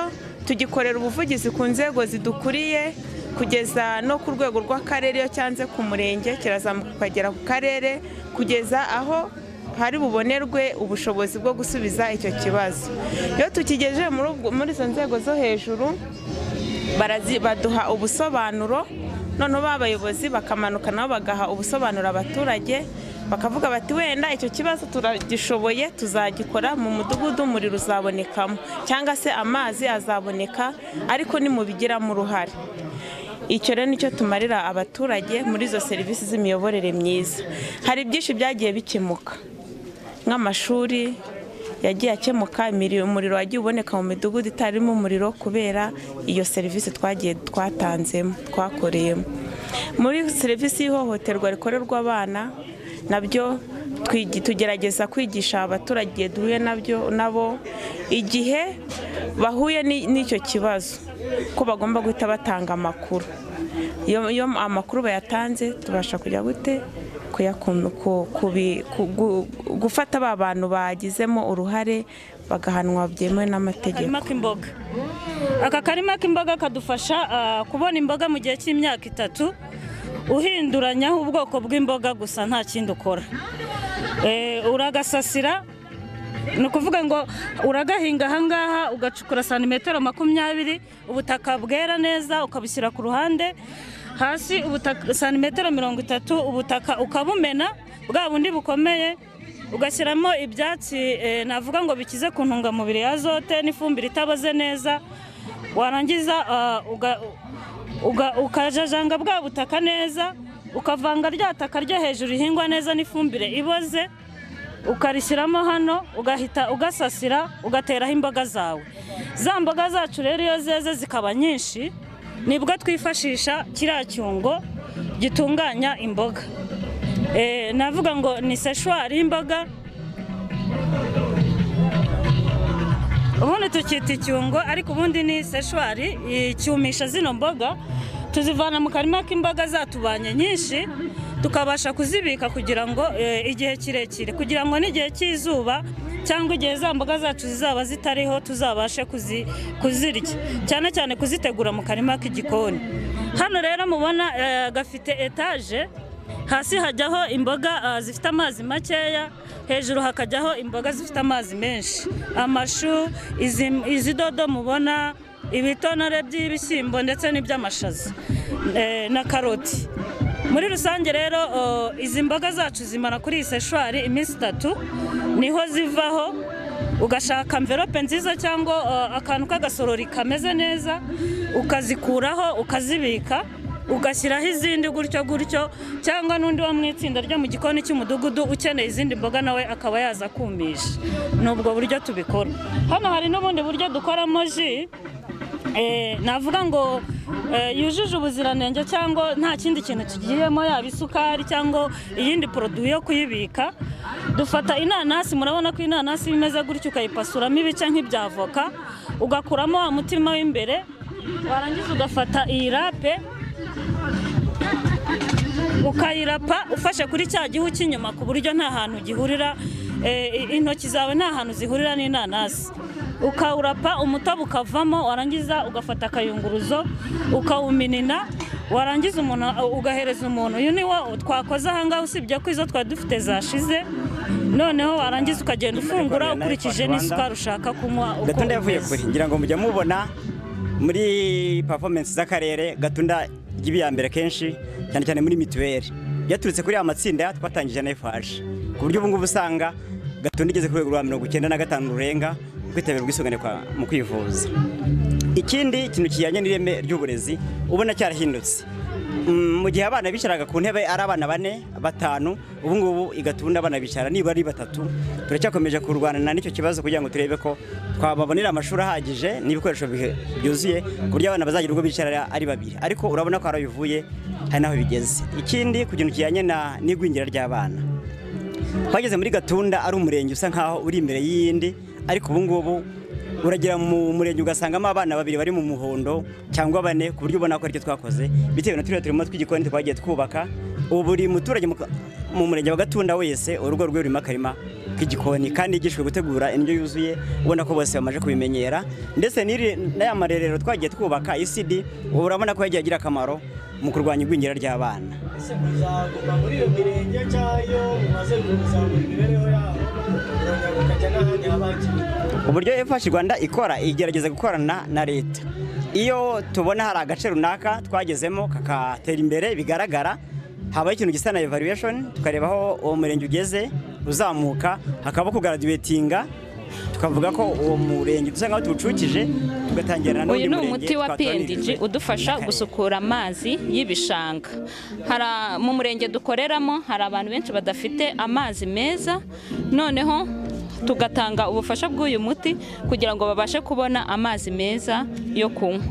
tugikorera ubuvugizi ku nzego zidukuriye kugeza no ku rwego rw'akarere, iyo cyanze ku murenge kirazamuka kugera ku karere, kugeza aho hari bubonerwe ubushobozi bwo gusubiza icyo kibazo. Iyo tukigejeje muri izo nzego zo hejuru baduha ubusobanuro, noneho abayobozi bakamanuka nabo bagaha ubusobanuro abaturage, bakavuga bati wenda icyo kibazo turagishoboye tuzagikora, mu mudugudu umuriro uzabonekamo cyangwa se amazi azaboneka, ariko nimubigiramo uruhare. Icyo rero nicyo tumarira abaturage muri izo serivisi z'imiyoborere myiza. Hari byinshi byagiye bikemuka, nk'amashuri yagiye akemuka, umuriro wagiye uboneka mu midugudu itarimo umuriro kubera iyo serivisi twatanzemo twakoreyemo. Muri serivisi y'ihohoterwa rikorerwa abana nabyo tugerageza kwigisha abaturage duhuye nabo igihe bahuye n'icyo kibazo ko bagomba guhita batanga amakuru. Iyo amakuru bayatanze tubasha kujya gute gufata ba bantu bagizemo uruhare bagahanwa byemewe n'amategeko. Aka karima k'imboga kadufasha kubona imboga mu gihe cy'imyaka 3, uhinduranyaho ubwoko bw'imboga gusa nta kindi ukora. Uragasasira, ni ukuvuga ngo uragahinga ahangaha ugacukura santimetero 20, ubutaka bwera neza ukabushyira ku ruhande, hasi ubutaka santimetero 30, ubutaka ukabumena bwa bundi bukomeye, ugashyiramo ibyatsi navuga ngo bikize ku ntungamubiri ya azote n'ifumbire itaboze neza, warangiza ukajajanga bwa butaka neza, ukavanga rya taka ryo hejuru ihingwa neza n'ifumbire iboze, ukarishyiramo hano, ugahita ugasasira, ugateraho imboga zawe. Za mboga zacu rero iyo zeze zikaba nyinshi, nibwo twifashisha kiriya cyungo gitunganya imboga. navuga ngo ni seshwari y'imboga ubundi tukita icyungo ariko ubundi ni seshwari icyumisha zino mboga tuzivana mu karima k'imboga zatubanye nyinshi tukabasha kuzibika kugira ngo igihe kirekire kugira ngo n'igihe cy'izuba cyangwa igihe za mboga zacu zizaba zitariho tuzabashe kuzirya cyane cyane kuzitegura mu karima k'igikoni. Hano rero mubona gafite etaje, hasi hajyaho imboga zifite amazi makeya, hejuru hakajyaho imboga zifite amazi menshi, amashu, izi dodo mubona, ibitonore by'ibishyimbo ndetse n'iby'amashaza na karoti. Muri rusange rero izi mboga zacu zimara kuri iyi seshwari iminsi 3 niho zivaho, ugashaka envelope nziza cyangwa akantu k'agasorori kameze neza ukazikuraho ukazibika ugashyiraho izindi gutyo cyangwa n'undi wo mu itsinda ryo mu gikoni cy'umudugudu ukeneye izindi mboga nawe akaba yaza kumisha. Nubwo buryo tubikora. Hano hari n'ubundi buryo dukoramo ji navuga ngo yujuje ubuziranenge cyangwa nta kindi kintu tugiyemo yaba isukari cyangwa iyindi produit yo kuyibika. Dufata inanasi, murabona ko inanasi bimeze gutyo ukayipasuramo ibice nk'ibyavoka ugakuramo wa mutima w'imbere, warangiza ugafata iyi rape ukayirapa ufashe kuri cya gihu cy'inyuma ku buryo nta hantu gihurira, intoki zawe nta hantu zihurira n'inanasi. Ukawurapa umutobe ukavamo, warangiza ugafata akayunguruzo ukawuminina, warangiza umuntu ugahereza umuntu. Uyu ni wo twakoze ahangaha usibye ko izo twari dufite zashize, noneho warangiza ukagenda ufungura ukurikije n'isukari ushaka kunywa. Gatunda yavuye kuri ngira ngo mujya mubona muri performance z'akarere Gatunda y'ibiyambere kenshi cyane cyane muri mituweli yaturutse kuri amatsinda twatangije na FH ku buryo ubu ngubu usanga Gatunda igeze kuri 95 rurenga kwitabira ubwisungane mu kwivuza. Ikindi kintu kijyanye n'ireme ry'uburezi ubona cyarahindutse. Mu gihe abana bicaraga ku ntebe ari abana 4 5, ubu ngubu igatunda abana bicara niba ari 3. Turacyakomeje kurwana n'icyo kibazo kugira ngo turebe ko twababonera amashuri ahagije n'ibikoresho byuzuye ku buryo abana bazagira ubwo bicara ari 2, ariko urabona ko arabivuye hari naho bigeze. Ikindi ku kintu kijyanye n'igwingira ry'abana, twageze muri Gatunda ari umurenge usa nkaho uri imbere y'iyindi, ariko ubu ngubu uragira mu murenge ugasangamo abana 2 bari mu muhondo cyangwa 4, ku buryo ubona ko aricyo twakoze bitewe na turimo tw'igikoni twagiye twubaka. Ubu buri muturage mu murenge wa Gatunda wese urugo rwe rurimo akarima k'igikoni kandi yigishwe gutegura indyo yuzuye, ubona ko bose bamaje kubimenyera. Ndetse n'aya marerero twagiye twubaka ECD ubu urabona ko yagiye agira akamaro mu kurwanya igwingira ry'abana. Ese muzaguma muri iyo mirenge cyayo mumaze kuzamura imibereho yabo ukajya n'ahandi habakiri? Uburyo FH Rwanda ikora igerageza gukorana na leta. Iyo tubona hari agace runaka twagezemo kakatera imbere bigaragara, habaye ikintu gisa na evaluation tukareba aho uwo murenge ugeze uzamuka, hakaba kugraduatinga tukavuga ko uwo murenge dusanga tuwucukije tugatangira n'undi murenge. Uyu ni umuti wa PNDG udufasha gusukura amazi y'ibishanga. Mu murenge dukoreramo hari abantu benshi badafite amazi meza, noneho tugatanga ubufasha bw'uyu muti kugira ngo babashe kubona amazi meza yo kunywa.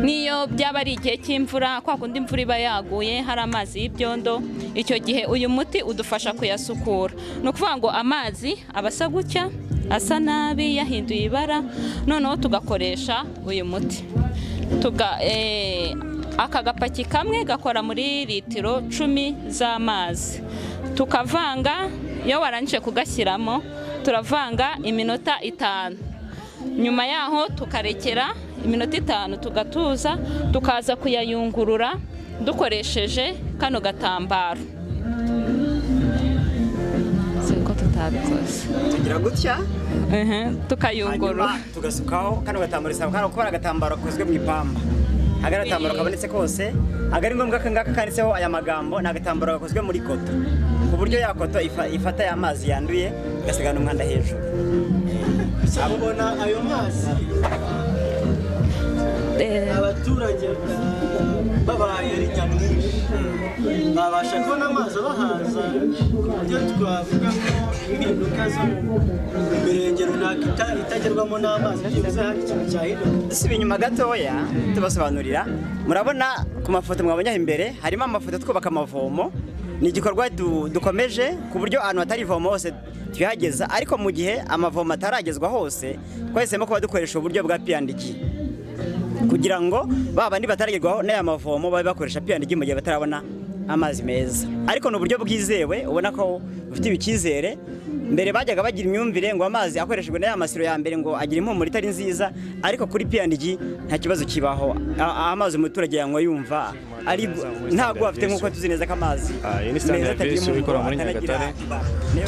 Niyo byaba ari igihe cy'imvura, kwa kundi imvura iba yaguye hari amazi y'ibyondo, icyo gihe uyu muti udufasha kuyasukura. Ni ukuvuga ngo amazi abasa gutya asa nabi yahinduye ibara, noneho tugakoresha uyu muti. Aka gapaki kamwe gakora muri litiro 10 z'amazi, tukavanga. Iyo warangije kugashyiramo turavanga iminota 5, nyuma yaho tukarekera iminota 5 tugatuza, tukaza kuyayungurura dukoresheje kano gatambaro. Siko tutabikoze tugira gutya tukayungurura tugasukaho kano gatambaro. Isaba kandi gukora agatambaro kozwe mu ipamba, agatambaro kabonetse kose agari ngombwa kangaka kanditseho aya magambo, ni agatambaro gakozwe muri koto ku buryo ya koto ifata ya mazi yanduye igasigana umwanda hejuru. Sabona ayo mazi abaturage babaye ari nyamwinshi babasha kubona amazi abahaza ku buryo twavuga ko impinduka zo mu mirenge runaka itagerwamo n'amazi byibuze hari ikintu cyahinduka. Dusubiye inyuma gatoya tubasobanurira, murabona ku mafoto mwabonye imbere harimo amafoto twubaka amavomo ni igikorwa dukomeje ku buryo ahantu hatari ivomo hose tuyahageza, ariko mu gihe amavomo ataragezwa hose twahisemo kuba dukoresha uburyo bwa P&G kugira ngo babandi bataragerwaho n'aya mavomo babe bakoresha P&G mu gihe batarabona amazi meza. Ariko ni uburyo bwizewe ubona ko bufite icyizere. Mbere bajyaga bagira imyumvire ngo amazi akoreshejwe n'aya masiro ya mbere ngo agira impumuro itari nziza, ariko kuri P&G nta kibazo kibaho. Amazi umuturage yanywa yumva ari ntabwo afite nk'uko tuzi neza ko amazi iyi ni stand ya bisi ubikora muri Nyagatare.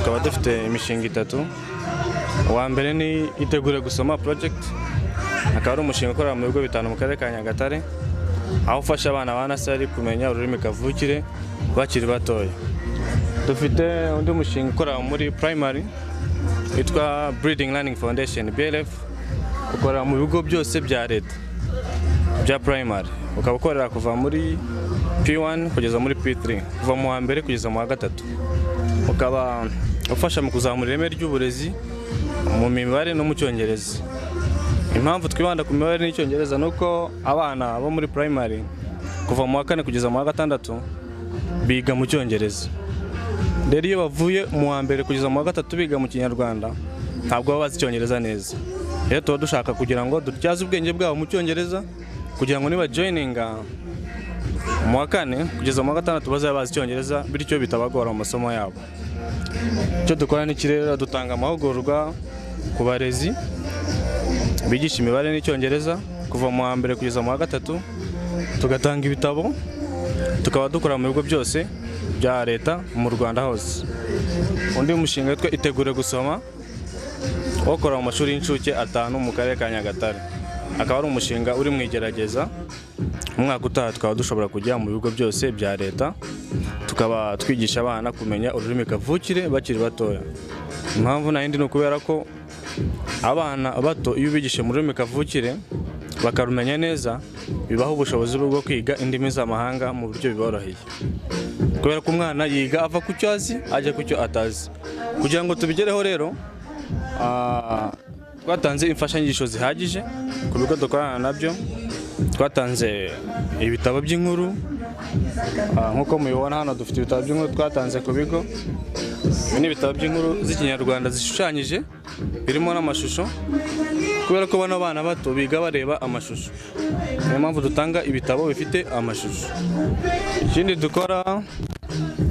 Tukaba dufite imishinga 3. Uwa mbere ni itegure gusoma project, akaba ari umushinga ukorera mu bigo bitanu mu karere ka Nyagatare, aho ufasha abana ba nasari kumenya ururimi kavukire bakiri batoya. Dufite undi mushinga ukorera muri primary witwa Breeding Learning Foundation BLF, ukorera mu bigo byose bya leta bya primary, ukaba ukorera kuva muri P1 kugeza muri P3, kuva mu wa mbere kugeza mu wa gatatu. Ukaba ufasha mu kuzamura ireme ry'uburezi mu mibare no mu cyongereza. Impamvu twibanda ku mibare n'icyongereza nuko abana bo muri primary kuva mu wa 4 kugeza mu wa 6 biga mu cyongereza. Rero iyo bavuye mu wa mbere kugeza mu wa 3 biga mu Kinyarwanda ntabwo baba bazi icyongereza neza. Rero tuba dushaka kugira ngo dutyaze ubwenge bwabo mu cyongereza kugira ngo niba joininga mu wa 4 kugeza mu wa 6 bazabe bazi icyongereza, bityo bitabagora mu masomo yabo. Icyo dukora ni kirera, dutanga amahugurwa ku barezi bigisha imibare n'icyongereza kuva mu wa mbere kugeza mu wa 3, tugatanga ibitabo, tukaba dukora mu bigo byose bya leta mu Rwanda hose. Undi mushinga witwa itegure gusoma ukora mu mashuri y'incuke 5 mu karere ka Nyagatare, akaba ari umushinga uri mu igerageza. Umwaka utaha tukaba dushobora kujya mu bigo byose bya leta, tukaba twigisha abana kumenya ururimi kavukire bakiri batoya. Impamvu nayindi no kubera ko abana bato iyo bigishe mu rurimi kavukire bakarumenya neza, bibaho ubushobozi bwo kwiga indimi z'amahanga mu buryo biboroheye. Kubera ko umwana yiga ava ku cyo azi ajya ku cyo atazi. Kugira ngo tubigereho rero twatanze imfashanyigisho zihagije ku bigo dukorana nabyo. Twatanze ibitabo by'inkuru, nk'uko mubibona hano dufite ibitabo by'inkuru twatanze ku bigo. Ibi ni ibitabo by'inkuru z'ikinyarwanda zishushanyije birimo n'amashusho, kubera ko bano bana bato biga bareba amashusho, niyo mpamvu dutanga ibitabo bifite amashusho. Ikindi dukora,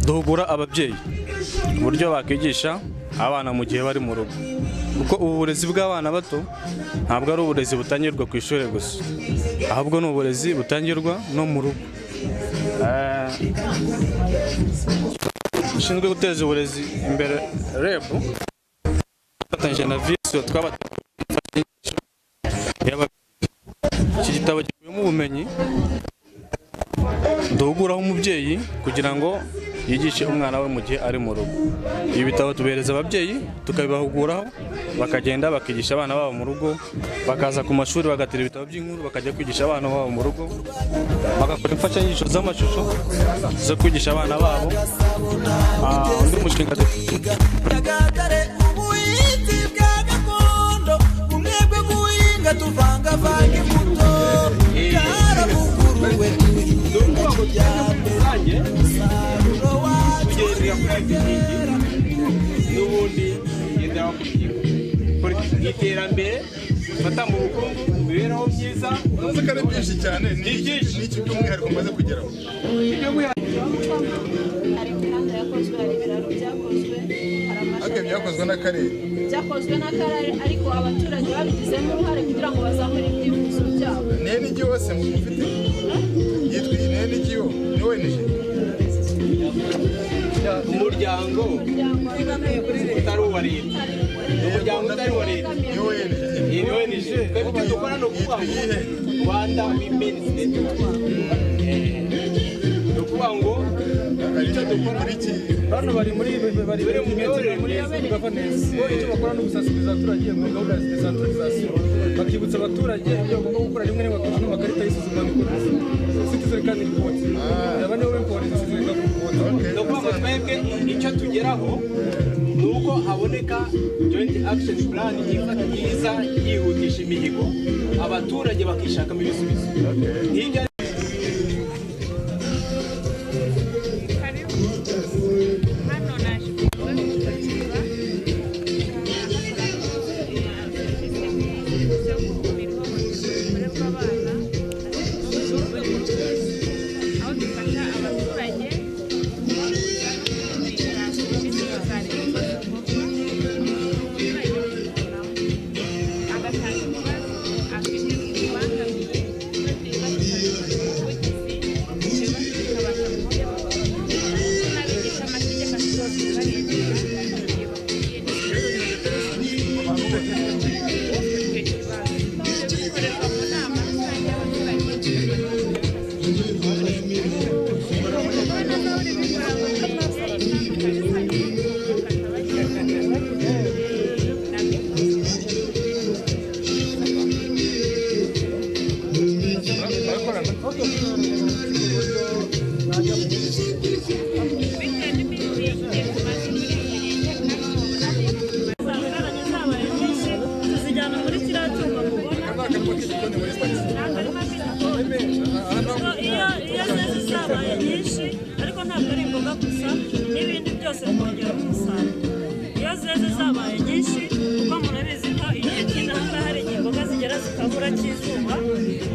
duhugura ababyeyi uburyo bakigisha abana mu gihe bari mu rugo, kuko uburezi bw'abana bato ntabwo ari uburezi butangirwa ku ishuri gusa, ahubwo ni uburezi butangirwa no mu rugo. Ushinzwe guteza uburezi imbere REB fatanyije na VISO iki gitabo gikubiyemo ubumenyi duhuguraho umubyeyi kugira ngo yigishe umwana we mu gihe ari mu rugo. Ibi bitabo tubereza ababyeyi tukabibahuguraho, bakagenda bakigisha abana babo mu rugo, bakaza ku mashuri bagatira ibitabo by'inkuru bakajya kwigisha abana babo mu rugo, bagakora imfashanyigisho z'amashusho zo kwigisha abana babo. Undi mushinga Nyagatare ubuhinzi bwa gakondo, umwebwe guhinga tuvangavanga imbuto, yaravuguruwe duhinga kijyambere, umusaruro wacu n'ubundi iterambere fata mu bukungu, mu mibereho myiza. Uzi ko ari byinshi cyane, ni iki by'umwihariko umaze kugeraho? Hari imihanda yakozwe, hari ibiraro byakozwe, hari amashanyarazi byakozwe n'akarere, ariko abaturage babigizemo uruhare kugira ngo bazamure ibyifuzo byabo. NNG wose mufite yitwa NNG ni weneje umuryango utari uwa leta, umuryango utari uwa leta ni weneje. Twebwe icyo dukora ni ukuvuga ngo Rwanda Women's Network, ni ukuvuga ngo icyo dukora hano bari muri governance, icyo bakora no gusasiriza abaturage muri gahunda ya decentralization, bakibutsa abaturage ibyo bagomba gukora rimwe na rimwe bakabona amakarita y'isuzumamikorere citizen card report, aba nibo bimporeza citizen card report. Ni ukuvuga ngo twebwe icyo tugeraho ni uko haboneka joint action plan yiza yihutisha imihigo, abaturage bakishakamo ibisubizo. Hirya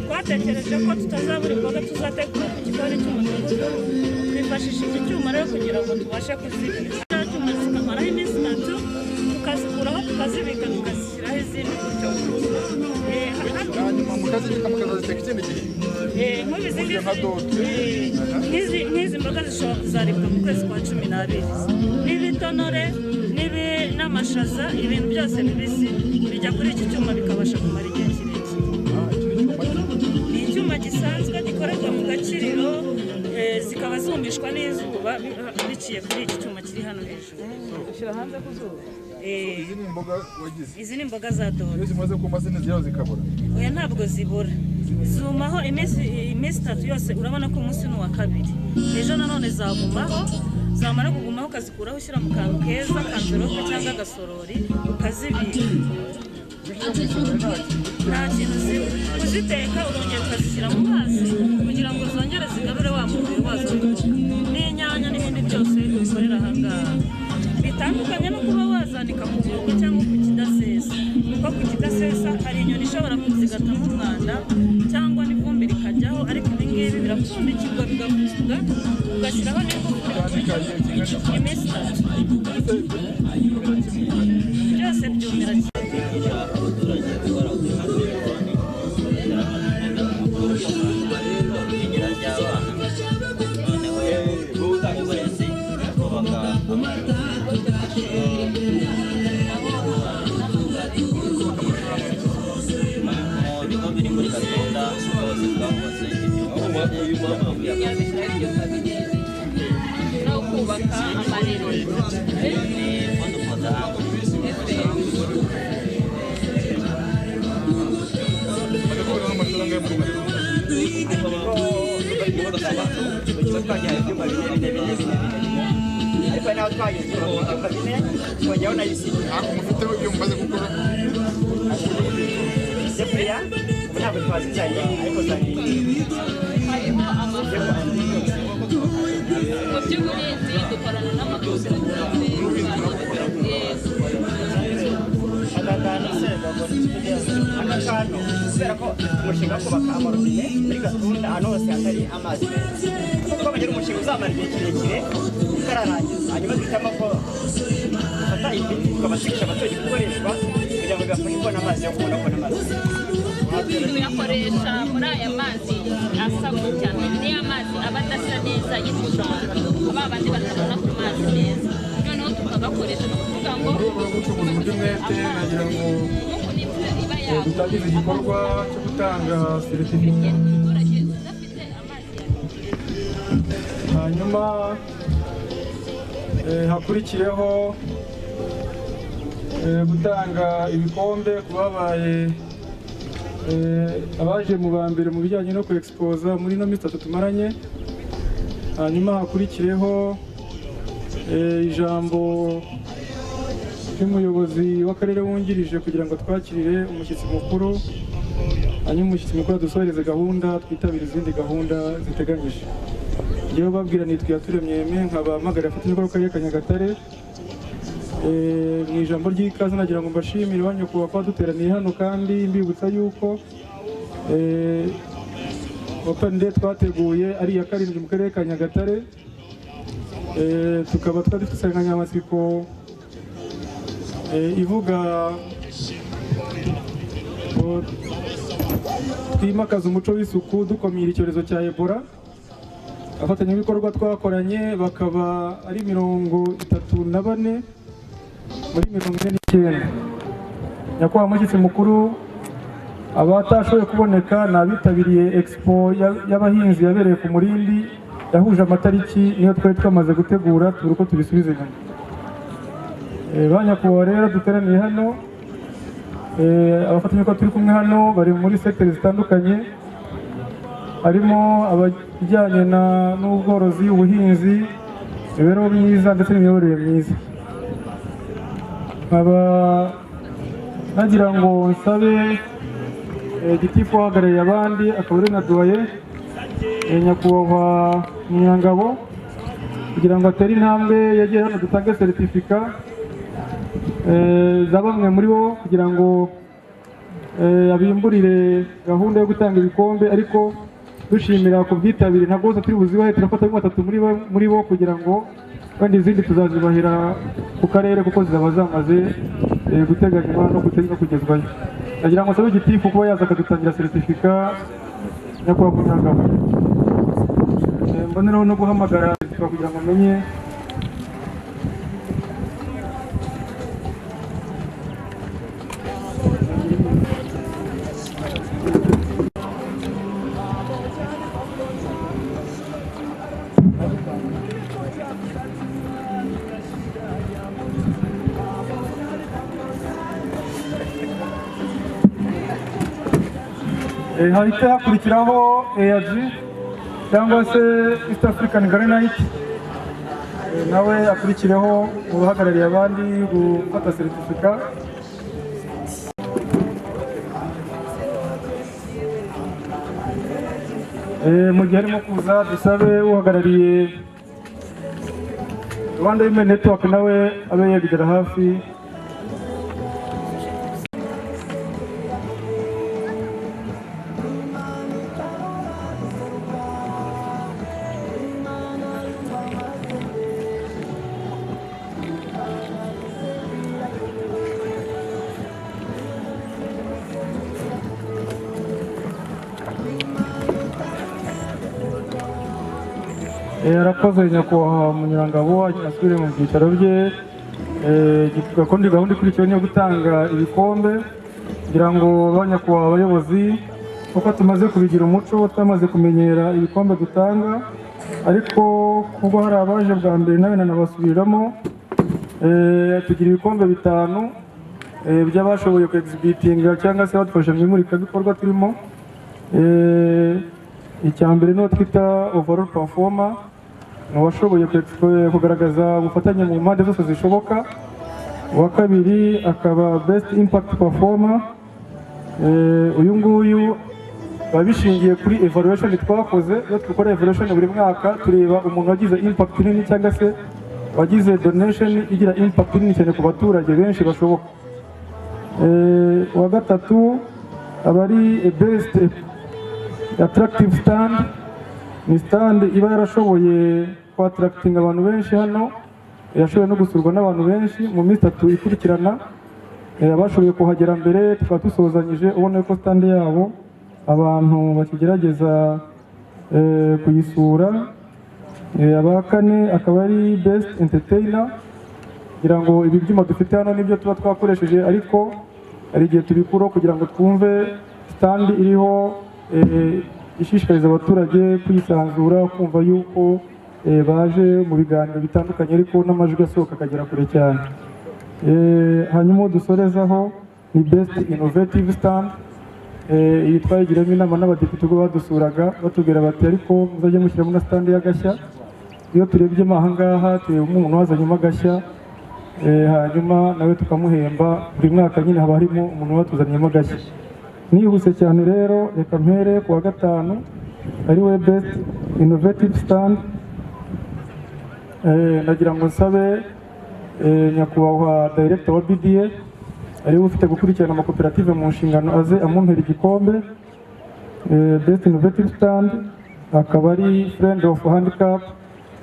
twatekereje ko tutazabura imboga tuzategura ku gikoni cy'umudugudu twifashishije icyuma rero kugira ngo tubashe kuzibika icyuma zikamaraho iminsi 3 tukazikuraho tukazibika tukazishyiraho izindi gutyo hanyuma mukazibika mukazaziteka ikindi gihe nk'izi mboga zishobora kuzaribwa mu kwezi kwa 12 n'ibitonore n'amashaza ibintu byose bibisi bijya kuri iki cyuma bikabasha kumara igihe icyuma gisanzwe gikorerwa mu gakiriro zikaba zumishwa n'izuba biciye kuri iki cyuma kiri hano hejuru ushyira hanze ku zuba izi ni imboga wagize izi ni imboga za dodo iyo zimaze kuma zinaziyaho zikabura oya ntabwo zibura zumaho iminsi 3 yose urabona ko umunsi ni uwa 2 ejo nanone zagumaho zamara kugumaho ukazikuraho ushyira mu kantu keza kanzerope cyangwa agasorori ukazibika nta kintu kuziteka urongera ukazishyira mu mazi kugira ngo zongere zigarure wa mubiri wazo n'inyanya n'ibindi byose bikorera aha ngaha bitandukanye no kuba wazanika ku nkoko cyangwa ku kidasesa kuko ku kidasesa hari inyoni ishobora kuzigatamo umwanda cyangwa n'ivumbi rikajyaho ariko ibi ngibi birapfundikirwa bigafuzwa ugashyiraho n'ingufu iminsi 3 byose byumira ariko nawe twageze twongeraho na isi ariko mufiteho ibyo mumaze gukora isefuriya ubu ntabwo twazicanye ariko zari harimo amafaranga mu by'ubuhinzi dukorana n'amakoperative aka kantu kubera ko umushinga wo kubaka amarobine muri Gatunda ahantu hose hatari amazi meza twabagira umushinga uzamara igihe kirekire utararangiza hanyuma duhitamo ko dufata ibiti tukabasigisha abaturage gukoreshwa kugira ngo bibafashe kubona amazi yo kubona amazi tuyakoresha muri aya mazi asa gutya niyo amazi aba adasa neza y'igishanga aba bandi batabona ku mazi meza noneho tukagakoresha ni ukuvuga ngo uburyo umwete nagira ngo dutangize igikorwa cyo gutanga seritifika hanyuma hakurikiyeho gutanga ibikombe ku babaye abaje mu ba mbere mu bijyanye no kuexpoza muri ino minsi 3 tumaranye hanyuma hakurikireho ijambo ry'umuyobozi w'akarere wungirije kugira ngo twakirire umushyitsi mukuru hanyuma umushyitsi mukuru adusohereze gahunda twitabira izindi gahunda ziteganyije ngewe babwira nitwe yaturemye nkaba mpamagara afatanyabikorwa w'akarere ka Nyagatare mu ijambo ry'ikaze nagira ngo mbashimire banyakubahwa kuba duteraniye hano kandi mbibutsa yuko open day twateguye ari iya 7 mu karere ka Nyagatare tukaba dufite insanganyamatsiko ivuga twimakaza umuco w'isuku dukumira icyorezo cya Ebola abafatanyabikorwa twakoranye bakaba ari 34 muri 49. Nyakubahwa Mushyitsi Mukuru, abatashoboye kuboneka ni abitabiriye expo y'abahinzi yabereye ku Murindi yahuje amatariki niyo twari twamaze gutegura turi uko tubisubize nyuma. Banyakubahwa rero duteraniye hano, abafatanyabikorwa turi kumwe hano bari muri secteurs zitandukanye, harimo abajyanye n'ubworozi, ubuhinzi, imibereho myiza ndetse n'imiyoborere myiza. Nagira ngo nsabe gitifu uhagarariye abandi akaba ari na doye Nyakubahwa Munyangabo kugira ngo atere intambwe yegere hano dutange seritifika za bamwe muri bo kugira ngo abimburire gahunda yo gutanga ibikombe, ariko dushimira ku bwitabire. Ntabwo bose turi buzibahe, turafata 3 muri bo kugira ngo kandi izindi tuzazibahira ku karere kuko zizaba zamaze guteganywa no kugezwayo. Nagira ngo sabe gitifu kuba yaza akadutangira seritifika Nyakubahwa Munyangabo. Mboneraho no guhamagara kugira ngo amenye hahita hakurikiraho EAG cyangwa se East African Granite, nawe akurikireho mu bahagarariye abandi gufata seritifika. Mu gihe arimo kuza dusabe uhagarariye Rwanda Women Network nawe abe yegera hafi. Arakoze Nyakubahwa Munyangabo, asubire mu byicaro bye. Gahunda ikurikiyeho niyo gutanga ibikombe kugira ngo Banyakubahwa abayobozi, kuko tumaze kubigira umuco, twamaze kumenyera ibikombe dutanga, ariko kuko hari abaje bwa mbere nawe nanabasubiriramo, tugira ibikombe 5 by'abashoboye ku exhibitinga cyangwa se badufasha mu imurikabikorwa turimo. Icya mbere no twita overall performer, washoboye kugaragaza ubufatanye mu mpande zose zishoboka. Uwa kabiri akaba best impact performer, uyu nguyu babishingiye kuri evaluation twakoze. Iyo dukora evaluation buri mwaka tureba umuntu wagize impact nini cyangwa se wagize donation igira impact nini cyane ku baturage benshi bashoboka. Uwa gatatu aba ari best attractive stand, ni stand iba yarashoboye attracting abantu benshi hano, yashoboye no gusurwa n'abantu benshi mu minsi 3 ikurikirana. Abashoboye kuhagera mbere tukaba dusozanyije, ubona ko stand yabo abantu bakigerageza kuyisura. Aba kane akaba ari best entertainer, kugira ngo ibi byuma dufite hano nibyo tuba twakoresheje, ariko hari igihe tubikuraho kugira ngo twumve stand iriho ishishikariza abaturage kwisanzura, kumva yuko baje mu biganiro bitandukanye, ariko n'amajwi asohoka akagera kure cyane. Hanyuma dusorezaho ni best innovative stand, iyi twayigiramo inama n'abadepite ubwo badusuraga batubwira bati ariko muzajye mushyiramo na stand y'agashya. Iyo turebyemo aha ngaha tureba umuntu wazanyemo agashya, hanyuma nawe tukamuhemba. Buri mwaka nyine haba harimo umuntu watuzanyemo agashya. Nihuse cyane rero, reka mpere ku wa 5 ari we best innovative stand. Nagira ngo nsabe Nyakubahwa Director wa BDA ari ufite gukurikirana amakoperative mu nshingano aze amumpera igikombe. Best innovative stand akaba ari Friend of Handicap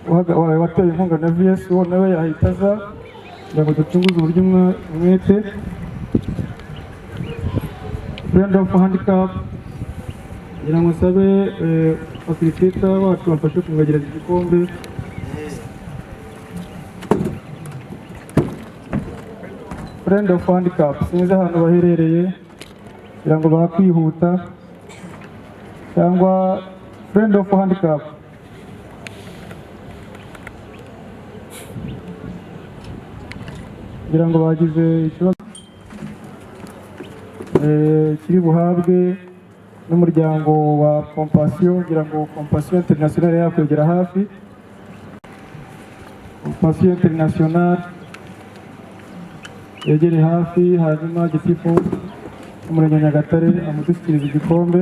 watewe inkunga na VSO, nawe yahita aza kugira ngo ducunguze uburyo umwete. Friend of Handicap ngira ngo nsabe fasiliteta wacu bafashe kumwegereza igikombe. Friend of Handicap sinzi ahantu baherereye kugira ngo bakwihuta, cyangwa Friend of Handicap kugira ngo bagize ikibazo kiri buhabwe n'umuryango wa Compassion, kugira ngo Compassion International yakwegera hafi. Compassion International yegere hafi, hanyuma gitifu umurenge wa Nyagatare amudushyikiriza igikombe.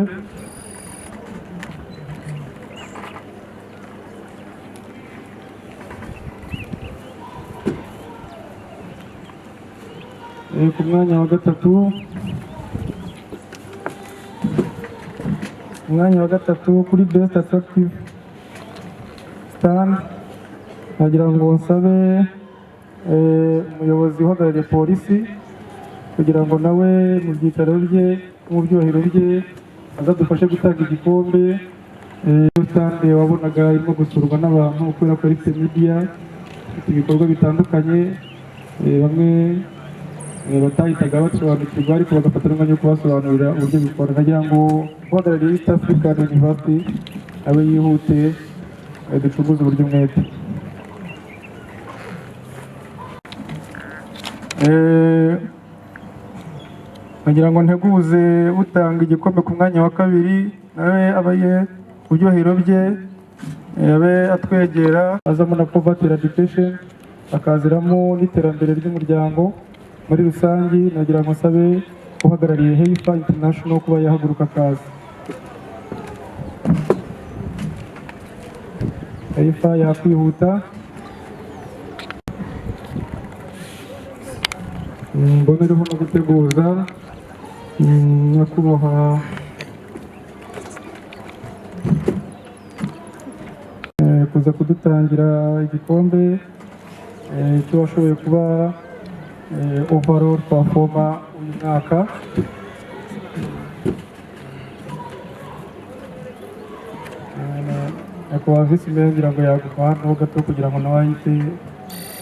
Ku mwanya wa gatatu, kuri Best Attractive Stand, nagira ngo nsabe umuyobozi uhagarariye polisi kugira ngo nawe mu byicaro bye mu byohero bye azadufashe gutanga igikombe. Stand wabonaga irimo gusurwa n'abantu kubera ko ari media ifite ibikorwa bitandukanye, bamwe batahitaga basobanukirwa ariko bagafata n'umwanya wo kubasobanurira uburyo bikora. Nagira ngo uhagarariye East African University abe yihute ducuguze uburyo umwete. Nagira ngo nteguze utanga igikombe ku mwanya wa kabiri nawe abaye ku byohero bye abe atwegera, azamo na poverty eradication, akaziramo n'iterambere ry'umuryango muri rusange. Nagira ngo nsabe uhagarariye Heifa International kuba yahaguruka akaza. Heifa yakwihuta. Mbonereho no guteguza nyakubahwa kuza kudutangira igikombe cyo washoboye kuba overall performer uyu mwaka. Nyakubahwa Visi Meya ngira ngo yaguma hano gato kugira ngo nawe ahite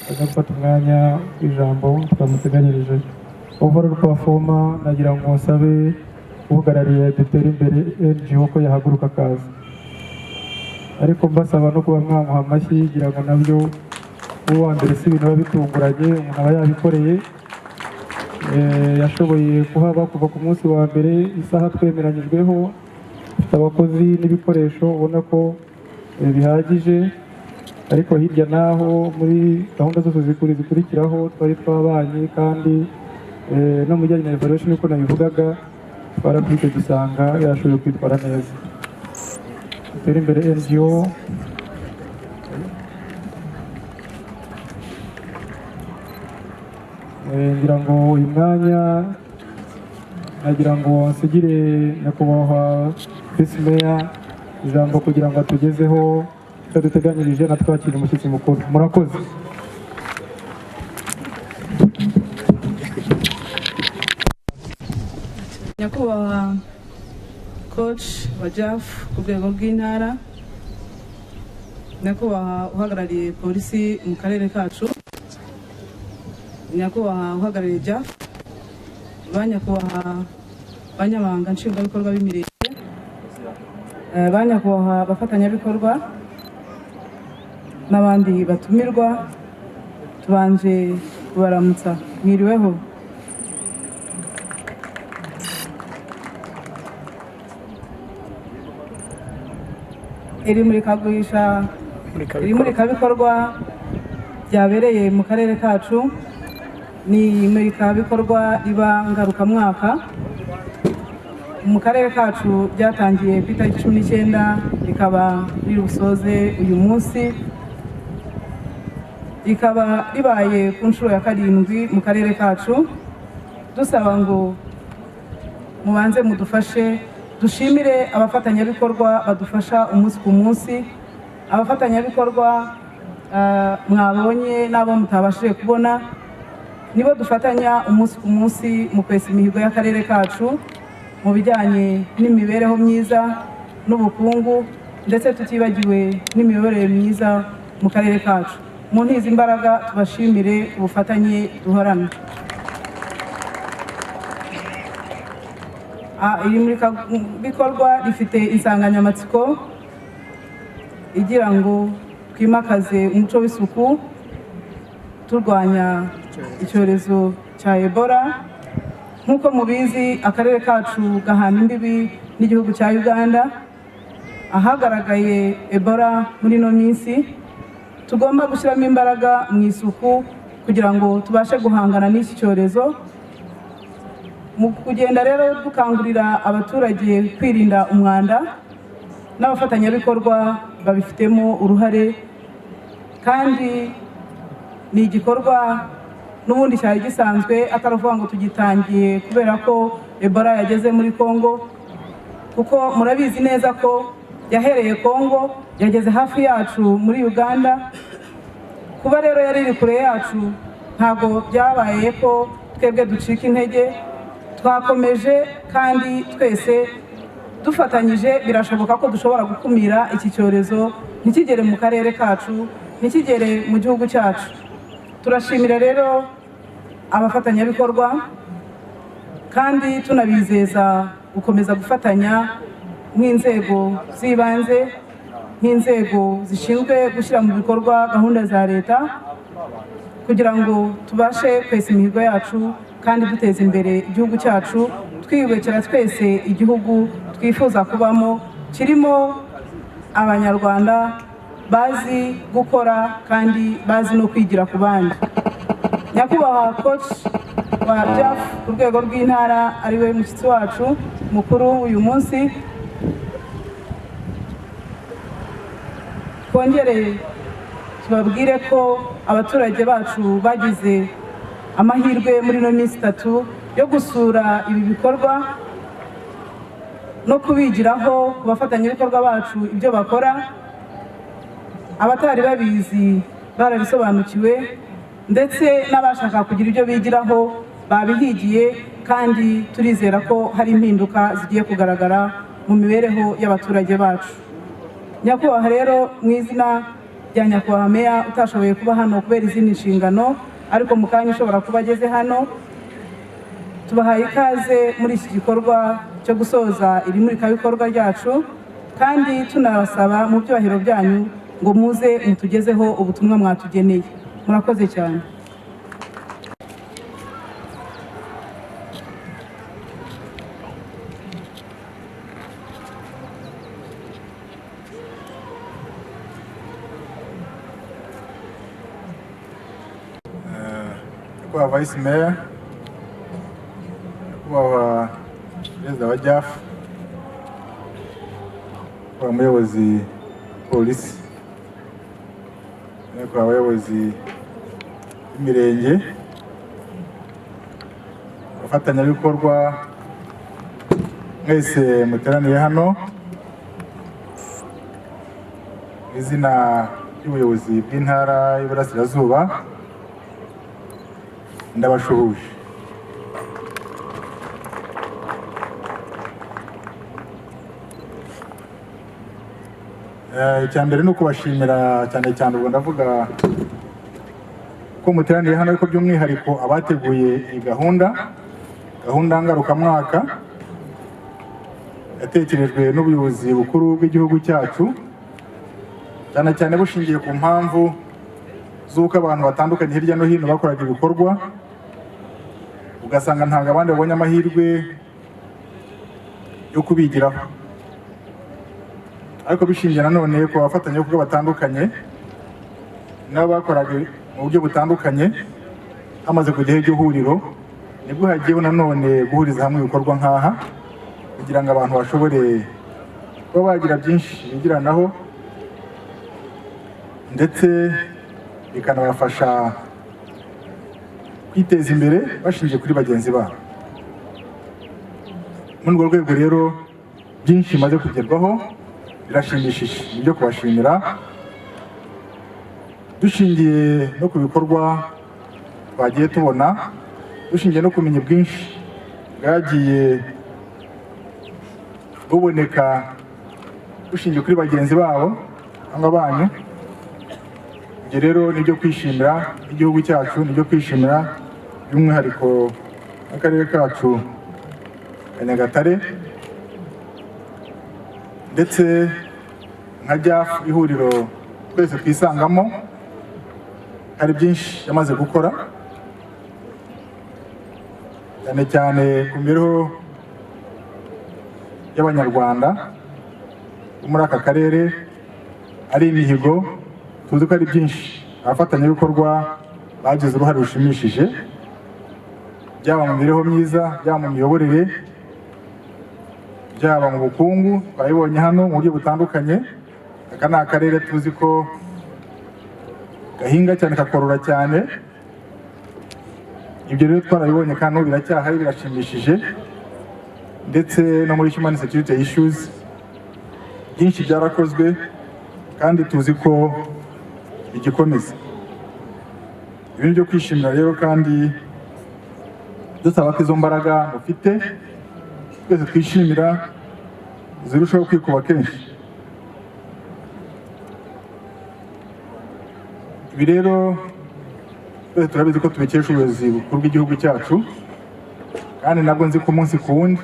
ajya gufata umwanya w'ijambo twamuteganyirije. Overall performer nagira ngo nsabe uhagarariye Dutere Imbere NGO ko yahaguruka akaza, ariko mbasaba no kuba mwamuha amashyi kugira ngo nabyo uwa mbere si ibintu biba bitunguranye, umuntu aba yabikoreye. Yashoboye kuhaba kuva ku munsi wa mbere, isaha twemeranyijweho, afite abakozi n'ibikoresho ubona ko bihagije, ariko hirya naho muri gahunda zose zikurikiraho twari twabanye, kandi no mu bijyanye na evaluation uko nabivugaga twarabwite dusanga yashoboye kwitwara neza. Dutere Imbere NGO ngira ngo uyu mwanya nagira ngo nsigire nyakubahwa Visi Meya ijambo kugira ngo atugezeho icyo duteganyirije na twakira umushyitsi mukuru. Murakoze. Nyakubahwa coach wa JAF ku rwego rw'intara, nyakubahwa uhagarariye polisi mu karere kacu, nyakubahwa uhagarariye JAF, ba nyakubahwa banyamabanga nshingwabikorwa b'imirenge, ba nyakubahwa abafatanyabikorwa n'abandi batumirwa, tubanje kubaramutsa. Mwiriweho. Iri murikabikorwa ryabereye mu karere kacu ni imurikabikorwa riba ngarukamwaka. Mu karere kacu ryatangiye ku itariki 19 rikaba riri busoze uyu munsi, rikaba ribaye ku nshuro ya 7 mu karere kacu. Dusaba ngo mubanze mudufashe dushimire abafatanyabikorwa badufasha umunsi ku munsi, abafatanyabikorwa mwabonye n'abo mutabashije kubona, nibo dufatanya umunsi ku munsi mu kwesa imihigo y'akarere kacu mu bijyanye n'imibereho myiza, n'ubukungu ndetse tutibagiwe n'imiyoborere myiza mu karere kacu. Mu ntizi imbaraga tubashimire ubufatanye duhorana. Iri murikabikorwa rifite insanganyamatsiko igira ngo twimakaze umuco w'isuku turwanya icyorezo cya Ebola. Nk'uko mubizi, akarere kacu gahana imbibi n'igihugu cya Uganda, ahagaragaye Ebola muri ino minsi. Tugomba gushyiramo imbaraga mu isuku kugira ngo tubashe guhangana n'iki cyorezo. Mu kugenda rero dukangurira abaturage kwirinda umwanda, n'abafatanyabikorwa babifitemo uruhare, kandi ni igikorwa n'ubundi cyari gisanzwe, atari ukuvuga ngo tugitangiye kubera ko Ebola yageze muri Congo, kuko murabizi neza ko yahereye Congo yageze hafi yacu muri Uganda. Kuba rero yari iri kure yacu ntabwo byabaye ko twebwe ducika intege, twakomeje kandi twese dufatanyije birashoboka ko dushobora gukumira iki cyorezo ntikigere mu karere kacu, ntikigere mu gihugu cyacu. Turashimira rero abafatanyabikorwa kandi tunabizeza gukomeza gufatanya nk'inzego z'ibanze, nk'inzego zishinzwe gushyira mu bikorwa gahunda za leta, kugira ngo tubashe kwesa imihigo yacu kandi duteza imbere igihugu cyacu, twiyubakira twese igihugu twifuza kubamo, kirimo abanyarwanda bazi gukora kandi bazi no kwigira ku bandi. Nyakubahwa coach wa JAF ku rwego rw'intara ariwe mushyitsi wacu mukuru uyu munsi, twongere tubabwire ko abaturage bacu bagize amahirwe muri ino minsi 3 yo gusura ibi bikorwa no kubigiraho ku bafatanyabikorwa bacu ibyo bakora. Abatari babizi barabisobanukiwe, ndetse n'abashaka kugira ibyo bigiraho babihigiye, kandi turizera ko hari impinduka zigiye kugaragara mu mibereho y'abaturage bacu. Nyakubahwa rero, mu izina rya nyakubahwa meya utashoboye kuba hano kubera izindi nshingano, ariko mu kanya ushobora kuba ageze hano, tubahaye ikaze muri iki gikorwa cyo gusoza iri murikabikorwa ryacu, kandi tunabasaba mu byubahiro byanyu ngo muze mutugezeho ubutumwa mwatugeneye. Murakoze cyane. Kwa Vice Mayor, kwa Perezida wa JAF, kwa muyobozi polisi, kwa abayobozi b'imirenge, abafatanyabikorwa mwese muteraniye hano, izina ry'ubuyobozi bw'intara y'Iburasirazuba, ndabashuhuje. Icyambere ni ukubashimira cyane cyane, ubwo ndavuga ko muteraniye hano, ariko by'umwihariko abateguye iyi gahunda ngarukamwaka yatekerejwe n'ubuyobozi bukuru bw'igihugu cyacu, cyane cyane bushingiye ku mpamvu z'uko abantu batandukanye hirya no hino bakoraga ibikorwa, ugasanga ntabwo abandi babonye amahirwe yo kubigiraho. Ariko bishingiye nanone ku bafatanyabikorwa batandukanye nabo bakoraga mu buryo butandukanye, hamaze kujyaho iryo huriro, nibwo hagiyeho nanone guhuriza hamwe ibikorwa nk'aha, kugira ngo abantu bashobore kuba bagira byinshi bigiranaho, ndetse bikanabafasha kwiteza imbere bashingiye kuri bagenzi babo. Muri urwo rwego rero byinshi bimaze kugerwaho birashimishije, ibyo kubashimira. Dushingiye no ku bikorwa twagiye tubona, dushingiye no kumenya bwinshi bwagiye buboneka bushingiye kuri bagenzi babo cyangwa banyu. Ibyo rero nibyo kwishimira igihugu cyacu, nibyo kwishimira by'umwihariko akarere kacu ka Nyagatare, ndetse nka JAF ihuriro twese twisangamo. Hari byinshi yamaze gukora, cyane cyane ku mibereho y'Abanyarwanda bo muri aka karere. Ari imihigo tuzi ko ari byinshi abafatanyabikorwa bagize uruhare rushimishije, byaba mu mibereho myiza, byaba mu miyoborere, byaba mu bukungu. Twabibonye hano mu buryo butandukanye. Aka ni akarere tuzi ko gahinga cyane, kakorora cyane. Ibyo rero twarabibonye kandi ubu biracyahari, birashimishije. Ndetse no muri human security issues byinshi byarakozwe kandi tuzi ko bigikomeza. Ibintu byo kwishimira rero, kandi dusaba ko izo mbaraga mufite twese twishimira zirushaho kwikuba kenshi. Ibi rero twese turabizi ko tubikesha ubuyobozi bukuru bw'igihugu cyacu, kandi nabwo nzi ko umunsi ku wundi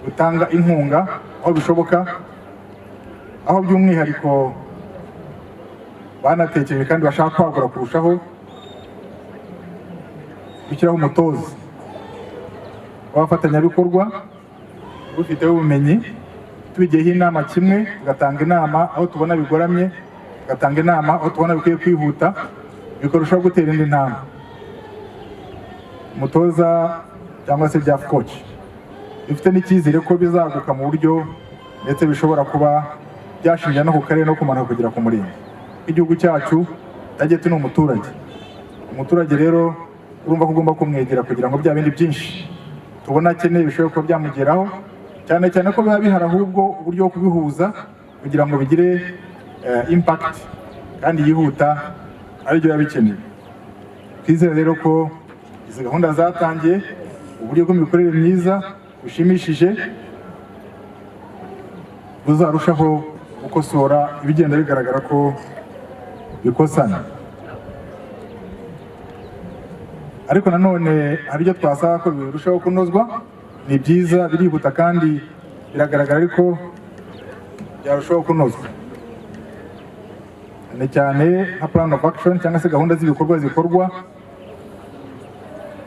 gutanga inkunga aho bishoboka, aho by'umwihariko banatekereje kandi bashaka kwagura kurushaho, gushyiraho umutoza w'abafatanyabikorwa ufiteho ubumenyi, tubigiyeho inama kimwe, tugatanga inama aho tubona bigoramye, tugatanga inama aho tubona bikwiye kwihuta, bikarushaho gutera indi ntambwe. Umutoza cyangwa se JAF coach bifite n'icyizere ko bizaguka mu buryo ndetse bishobora kuba byashingira no ku karere no kumanuka kugera ku murenge. Igihugu cyacu tageti ni umuturage. Umuturage rero urumva ko ugomba kumwegera kugira ngo bya bindi byinshi tubona akeneye bishobora kuba byamugeraho, cyane cyane ko biba bihari, ahubwo uburyo bwo kubihuza kugira ngo bigire impact kandi yihuta aribyo biba bikenewe. Twizere rero ko izi gahunda zatangiye, uburyo bw'imikorere myiza bushimishije buzarushaho gukosora ibigenda bigaragara ko bikosana. Ariko nanone hari ibyo twasaba ko birushaho kunozwa. Ni byiza, birihuta kandi biragaragara, ariko byarushaho kunozwa cyane cyane nka plan of action cyangwa se gahunda z'ibikorwa zikorwa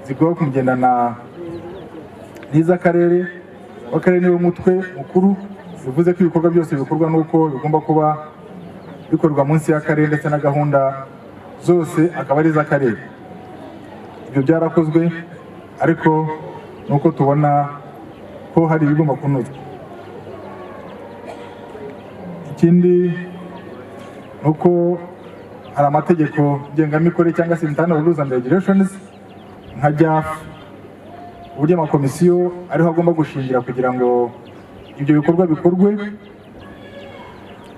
zigomba kugendana n'iz'akarere. Akarere niwo mutwe mukuru, bivuze ko ibikorwa byose bikorwa n'uko bigomba kuba bikorwa munsi y'akarere, ndetse na gahunda zose akaba ari iz'akarere. Ibyo byarakozwe, ariko nuko tubona ko hari ibigomba kunozwa. Ikindi nuko hari amategeko ngengamikorere cyangwa se internal rules and regulations nka JAF, uburyo amakomisiyo ariho agomba gushingira kugira ngo ibyo bikorwa bikorwe.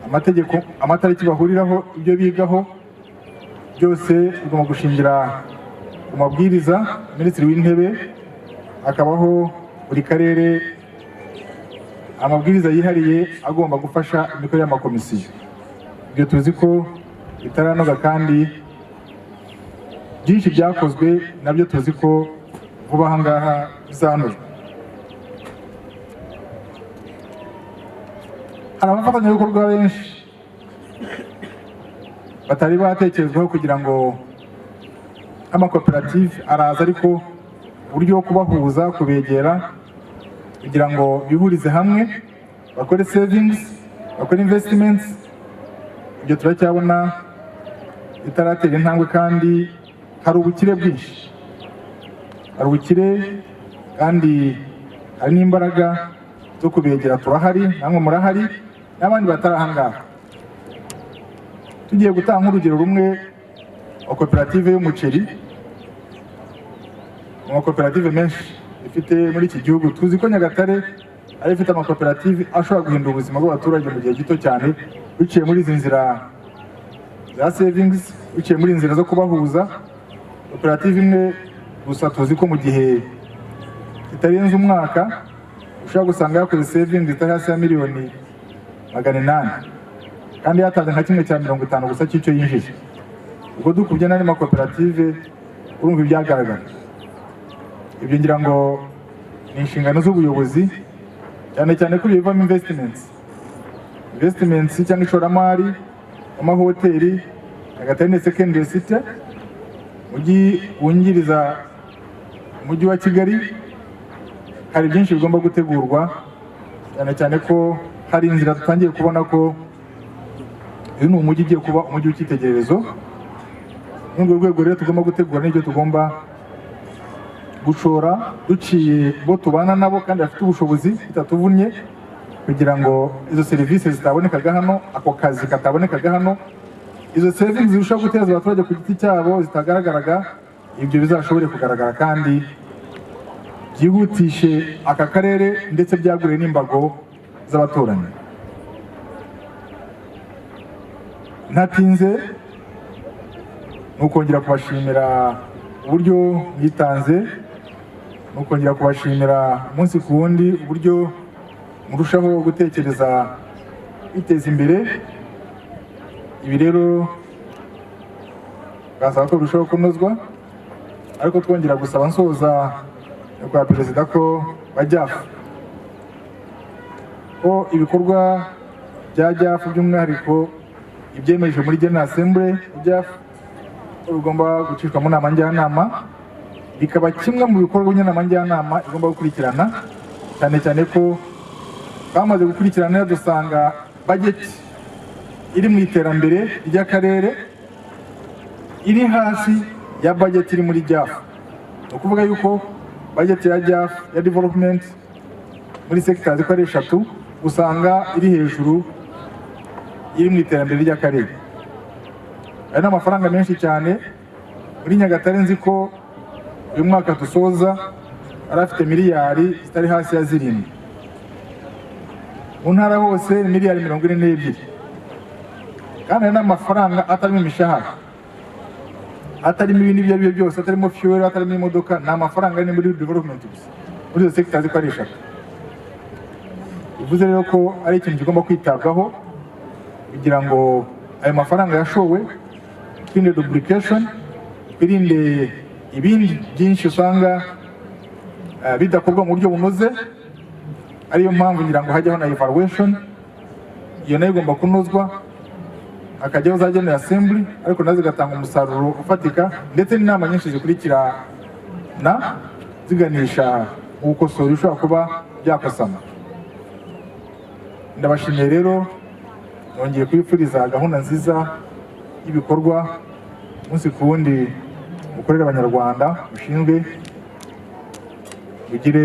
Amategeko, amatariki bahuriraho, ibyo bigaho byose bigomba gushingira ku mabwiriza Minisitiri w'Intebe, akabaho buri karere amabwiriza yihariye agomba gufasha imikorere y'amakomisiyo. Ibyo tuzi ko bitaranoga kandi byinshi byakozwe, nabyo tuzi ko vuba aha ngaha bizanozwa. Hari abafatanyabikorwa benshi batari batekerezwaho kugira ngo amakoperative araza, ariko uburyo bwo kubahuza, kubegera kugira ngo bihurize hamwe, bakore savings, bakore investments, ibyo turacyabona bitaratera intambwe, kandi hari ubukire bwinshi. Hari ubukire kandi hari n'imbaraga zo kubegera. Turahari, namwe murahari, n'abandi batari aha ngaha. Tugiye gutanga urugero rumwe wa koperative y'umuceri. Mu makoperative menshi ifite muri iki gihugu, tuzi ko Nyagatare ari ifite amakoperative ashobora guhindura ubuzima bw'abaturage mu gihe gito cyane, biciye muri izi nzira za savings, biciye muri inzira zo kubahuza. Koperative imwe gusa tuzi ko mu gihe kitarenze umwaka ushobora gusanga yakoze savings itari hasi ya miliyoni 800 kandi yatanze nka kimwe cya 50 gusa cy'icyo yinjije. Ubwo dukubye n'andi makoperative urumva ibyagaragara. Ibyo ngira ngo ni inshingano z'ubuyobozi cyane cyane ko bivamo investments cyangwa ishoramari, amahoteli, Nyagatare ni secondary city, mujyi wungiriza umujyi wa Kigali. Hari byinshi bigomba gutegurwa cyane cyane ko hari inzira dutangiye kubona ko uyu ni umujyi ugiye kuba umujyi w'icyitegererezo. Muri urwo rwego rero tugomba gutegura n'ibyo tugomba gushora duciye bo tubana nabo kandi bafite ubushobozi bitatuvunnye, kugira ngo izo serivisi zitabonekaga hano, ako kazi katabonekaga hano, izo serivisi zirushaho guteza abaturage ku giti cyabo zitagaragaraga, ibyo bizashobore kugaragara kandi byihutishe aka karere ndetse byaguriye n'imbago z'abaturanyi. Ntatinze ni ukongera kubashimira uburyo mwitanze, ni ukongera kubashimira umunsi ku wundi uburyo murushaho gutekereza biteza imbere. Ibi rero basaba ko birushaho kunozwa, ariko twongera gusaba nsoza kwa perezida ko bajyafu ko ibikorwa bya jyafu by'umwihariko ibyemeje muri General Assembly jyafu bigomba gucishwa mu nama njyanama, bikaba kimwe mu bikorwa by'inama njyanama igomba gukurikirana, cyane cyane ko bamaze gukurikirana dusanga budget iri mu iterambere ry'akarere iri hasi ya budget iri muri jyafu. Ni ukuvuga yuko budget ya jyafu ya development muri sectors ko ari 3 usanga iri hejuru iri mu iterambere ry'akarere. Ari n'amafaranga menshi cyane. Muri Nyagatare nzi ko uyu mwaka dusoza arafite miliyari zitari hasi ya 7. Mu ntara hose miliyari 42, kandi n'amafaranga atarimo imishahara, atarimo ibindi ibyo aribyo byose, atarimo fuel, atarimo imodoka, ni amafaranga ari muri development gusa muri izo sectors ko ari 3. Bivuze rero ko ari ikintu kigomba kwitabwaho kugira ngo ayo mafaranga yashowe twirinde duplication, twirinde ibindi byinshi usanga bidakorwa mu buryo bunoze. Ariyo mpamvu ngira ngo hajyaho na evaluation, iyo nayo igomba kunozwa, hakajyaho za General Assembly, ariko nazo zigatanga umusaruro ufatika, ndetse n'inama nyinshi zikurikirana ziganisha mu gukosora ibishobora kuba byakosama. Ndabashimiye rero, nongeye kwifuriza gahunda nziza y'ibikorwa umunsi ku wundi mukorera abanyarwanda mushinzwe. Mugire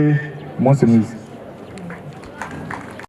umunsi mwiza.